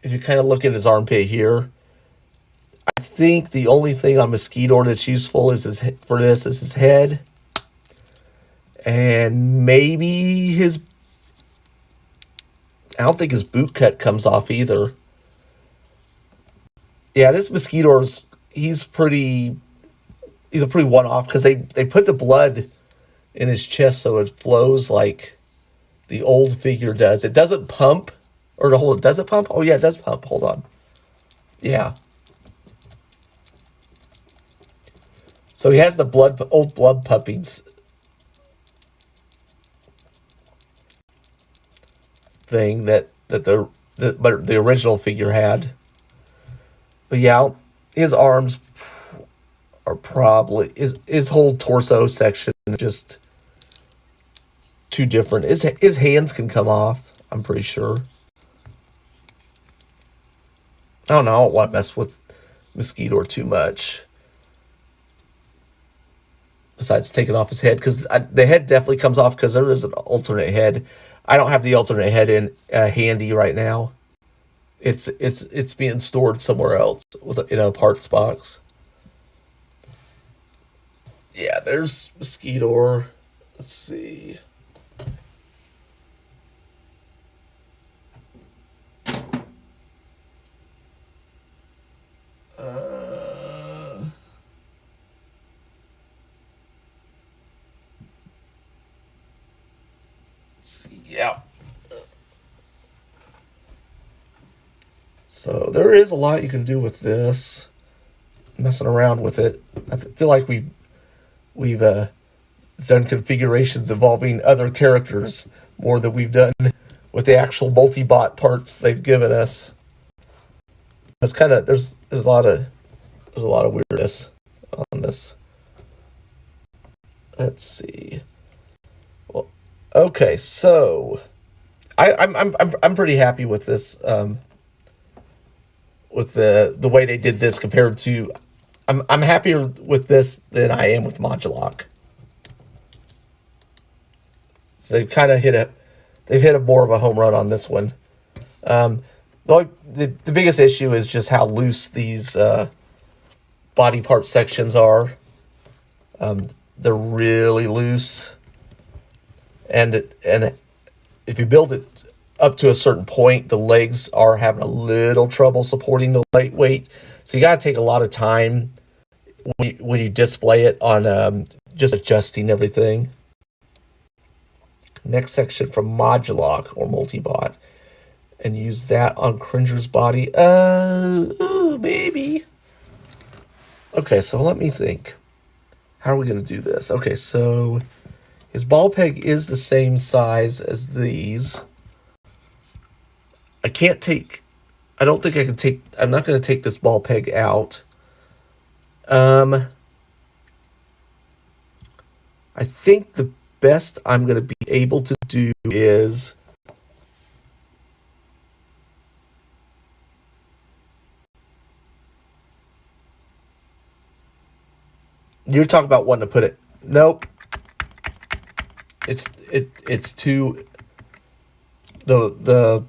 If you kind of look at his armpit here, I think the only thing on Mosquito that's useful is his head, and maybe his. I don't think his boot cut comes off either. Yeah, this Mosquito's he's a pretty one-off because they put the blood in his chest so it flows like the old figure does. It doesn't pump, does it pump? Oh yeah, it does pump. Hold on. Yeah. So he has the old blood pumpings thing that the original figure had. But yeah, his arms are probably his whole torso section is just too different. His hands can come off, I'm pretty sure. I don't know. I don't want to mess with Mosquito too much. Besides taking off his head, because the head definitely comes off because there is an alternate head. I don't have the alternate head in handy right now. It's being stored somewhere else in a parts box. Yeah, there's Mosquito. Let's see. Yeah. So there is a lot you can do with this. Messing around with it. I feel like we've done configurations involving other characters more than we've done with the actual multi-bot parts they've given us. It's kind of there's a lot of weirdness on this. Let's see. Well, okay, so I'm pretty happy with this. With the way they did this compared to, I'm happier with this than I am with Modulock. So they've kind of hit a more of a home run on this one. The biggest issue is just how loose these body part sections are. They're really loose, and if you build it up to a certain point, the legs are having a little trouble supporting the lightweight. So you got to take a lot of time when you display it on just adjusting everything. Next section from Modulock or Multibot. And use that on Cringer's body. Maybe. Okay, so let me think. How are we going to do this? Okay, so his ball peg is the same size as these. I don't think I can I'm not going to take this ball peg out. I think the best I'm going to be able to do is you're talking about wanting to put it. Nope. It's too, the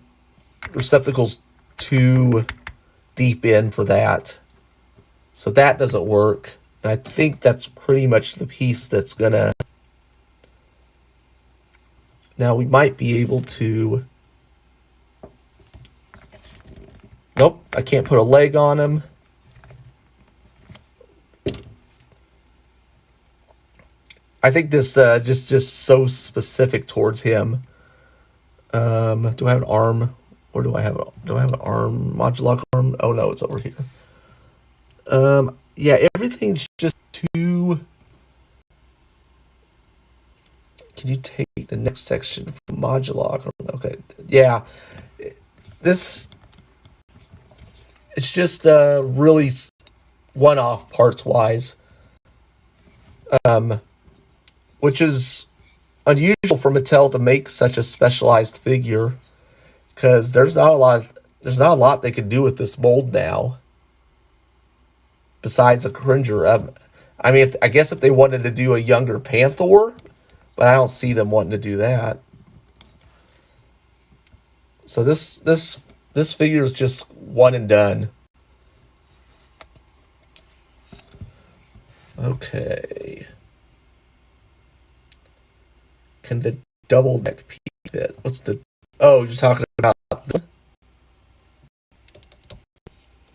receptacle's too deep in for that. So that doesn't work. And I think that's pretty much the piece that's gonna... Now we might be able to... Nope, I can't put a leg on him. I think this just so specific towards him. Do I have an arm? Or do I have an arm? Modulock arm? Oh no, it's over here. Yeah, everything's just too... Can you take the next section from Modulock? Okay, yeah. This... It's just really one-off parts-wise. Which is unusual for Mattel to make such a specialized figure, because there's not a lot they could do with this mold now, besides a Cringer. I mean, I guess if they wanted to do a younger Panther, but I don't see them wanting to do that. So this figure is just one and done. Okay. Can the double neck piece fit? What's the... Oh, you're talking about...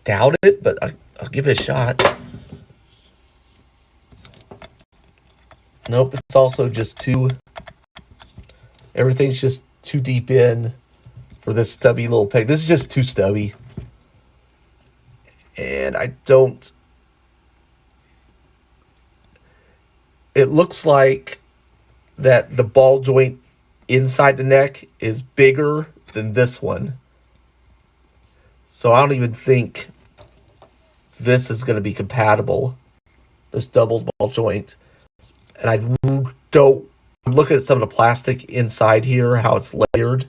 Doubt it, but I'll give it a shot. Nope, it's also just too... Everything's just too deep in for this stubby little peg. This is just too stubby. And I don't... It looks like that the ball joint inside the neck is bigger than this one. So I don't even think this is going to be compatible, this double ball joint. And I'm looking at some of the plastic inside here, how it's layered.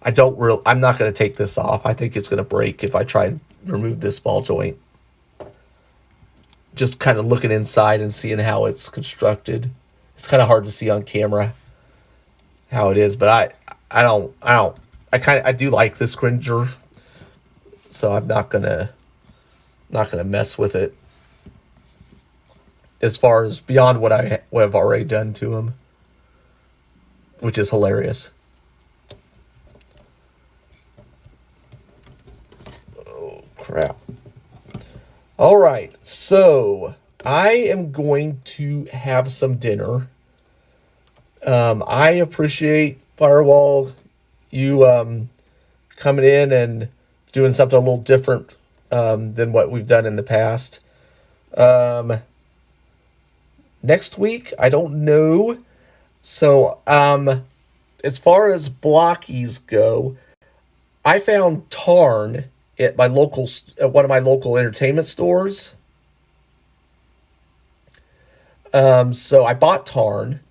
I'm not going to take this off. I think it's going to break if I try and remove this ball joint. Just kind of looking inside and seeing how it's constructed. It's kind of hard to see on camera how it is, but I do like this Cringer, so I'm not gonna mess with it. As far as beyond what I've already done to him, which is hilarious. Oh crap! All right, so I am going to have some dinner. I appreciate, Firewall, you coming in and doing something a little different than what we've done in the past. Next week, I don't know. So, as far as blockies go, I found Tarn at one of my local entertainment stores. So I bought Tarn,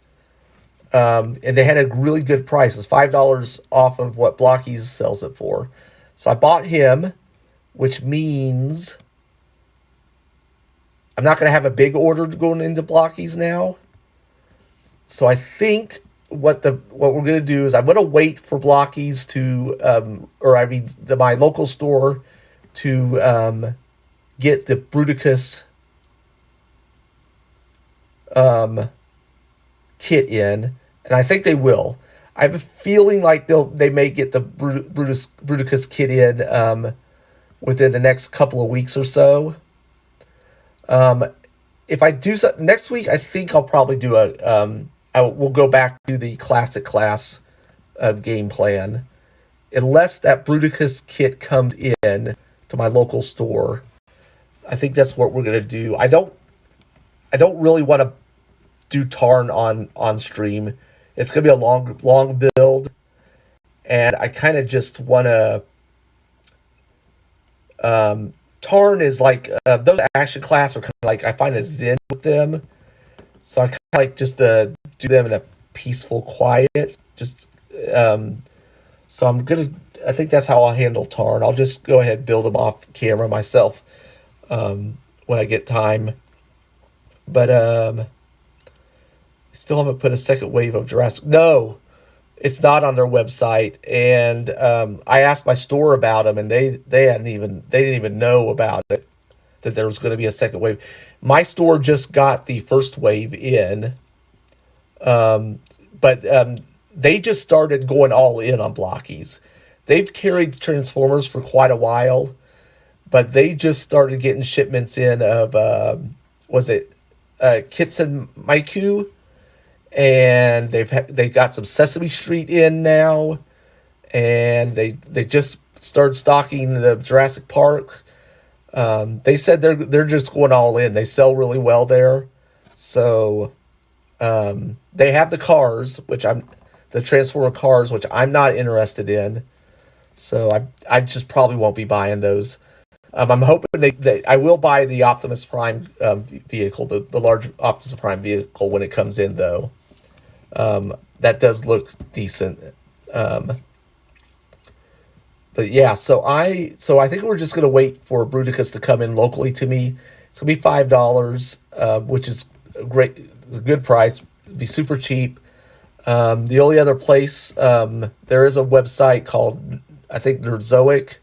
and they had a really good price. It's $5 off of what Blockies sells it for. So I bought him, which means I'm not going to have a big order going into Blockies now. So I think what we're going to do is I'm going to wait for Blockies to, my local store to get the Bruticus kit in, and I think they will. I have a feeling like they may get the Bruticus kit in within the next couple of weeks or so. If I do something next week, I think I'll probably do we'll go back to the classic class game plan, unless that Bruticus kit comes in to my local store. I think that's what we're gonna do. I don't really want to do Tarn on stream. It's gonna be a long build, and I kind of just want to. Tarn is like those action class are kind of like, I find a zen with them, so I kind of like just do them in a peaceful, quiet. So I think that's how I'll handle Tarn. I'll just go ahead and build them off camera myself when I get time. But Still haven't put a second wave of Jurassic. No, it's not on their website. And I asked my store about them, and they didn't even know about it, that there was going to be a second wave. My store just got the first wave in, but they just started going all in on blockies. They've carried Transformers for quite a while, but they just started getting shipments in of was it Kits and Maiku, and they've got some Sesame Street in now, and they just started stocking the Jurassic Park. They said they're just going all in. They sell really well there, so they have the cars, the Transformer cars, which I'm not interested in. So I just probably won't be buying those. I'm hoping I will buy the Optimus Prime vehicle, the large Optimus Prime vehicle when it comes in, though. That does look decent. But yeah, so I think we're just gonna wait for Bruticus to come in locally to me. It's gonna be $5, which is great. It's a good price. It'd be super cheap. The only other place, there is a website called, I think, Nerdzoic,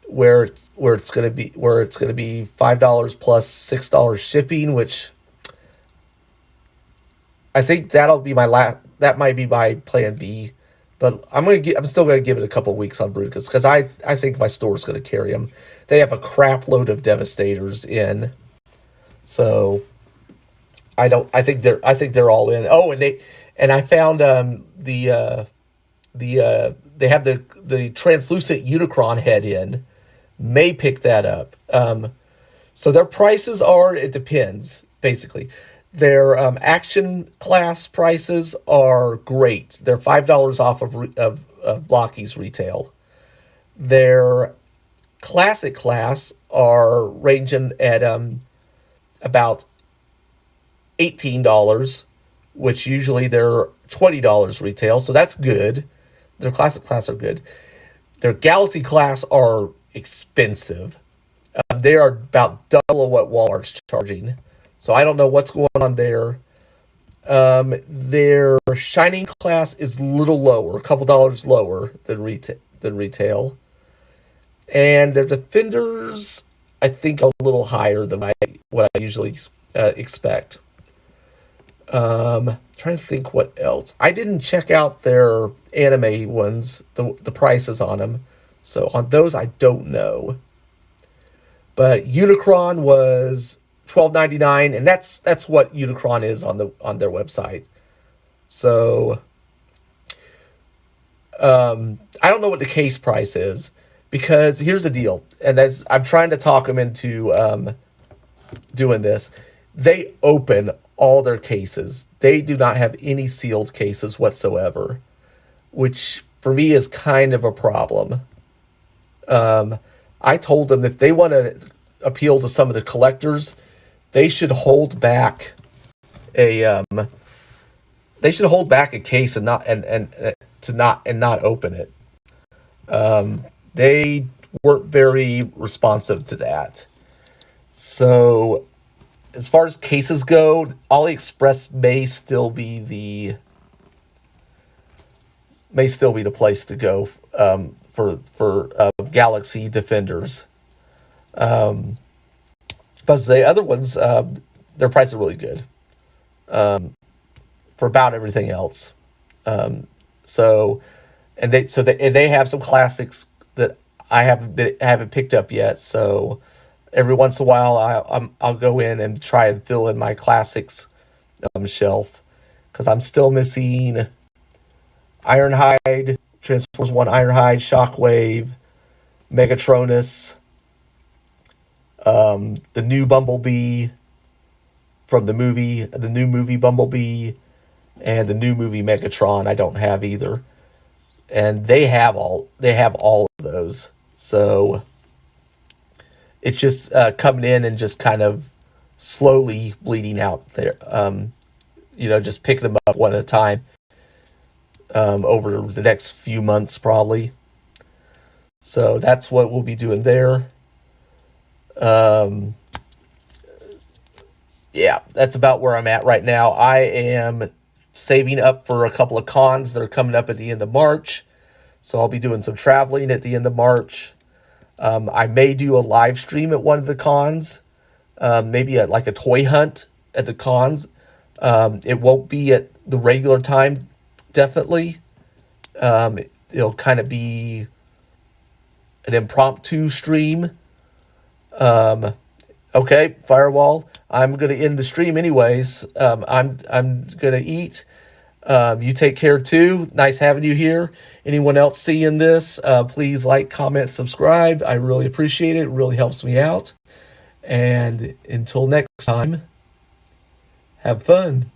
where it's gonna be $5 plus $6 shipping, which I think that might be my plan B. But I'm still gonna give it a couple weeks on Bruticus, because I think my store's gonna carry them. They have a crap load of Devastators in, so I think they're all in. Oh, and I found they have the translucent Unicron head in. May pick that up. So their prices are, it depends, basically. Their action class prices are great. They're $5 off of Blocky's retail. Their classic class are ranging at about $18, which usually they're $20 retail, so that's good. Their classic class are good. Their Galaxy class are expensive. They are about double of what Walmart's charging. So I don't know what's going on there. Their Shining class is a little lower, a couple dollars lower than retail. And their Defenders, I think, are a little higher than what I usually expect. Trying to think what else. I didn't check out their anime ones, the prices on them. So on those, I don't know. But Unicron was $12.99, and that's what Unicron is on their website. So I don't know what the case price is, because here's the deal, and as I'm trying to talk them into doing this, they open all their cases. They do not have any sealed cases whatsoever, which for me is kind of a problem. I told them if they want to appeal to some of the collectors, they should hold back a case and not open it. They weren't very responsive to that. So as far as cases go, AliExpress may still be the place to go for Galaxy Defenders. But the other ones, their prices are really good for about everything else. So they have some classics that I haven't picked up yet. So every once in a while, I'll go in and try and fill in my classics shelf, because I'm still missing Ironhide, Transformers 1 Ironhide, Shockwave, Megatronus, the new Bumblebee from the new movie Bumblebee, and the new movie Megatron. I don't have either, and they have all of those. So it's just coming in and just kind of slowly bleeding out there. Just pick them up one at a time over the next few months, probably. So that's what we'll be doing there. yeah, that's about where I'm at right now. I am saving up for a couple of cons that are coming up at the end of March. So I'll be doing some traveling at the end of March. I may do a live stream at one of the cons, maybe like a toy hunt at the cons. It won't be at the regular time, definitely. It'll kind of be an impromptu stream. Okay, Firewall. I'm gonna end the stream anyways. I'm gonna eat. You take care too. Nice having you here. Anyone else seeing this? Please like, comment, subscribe. I really appreciate it. It really helps me out. And until next time, have fun.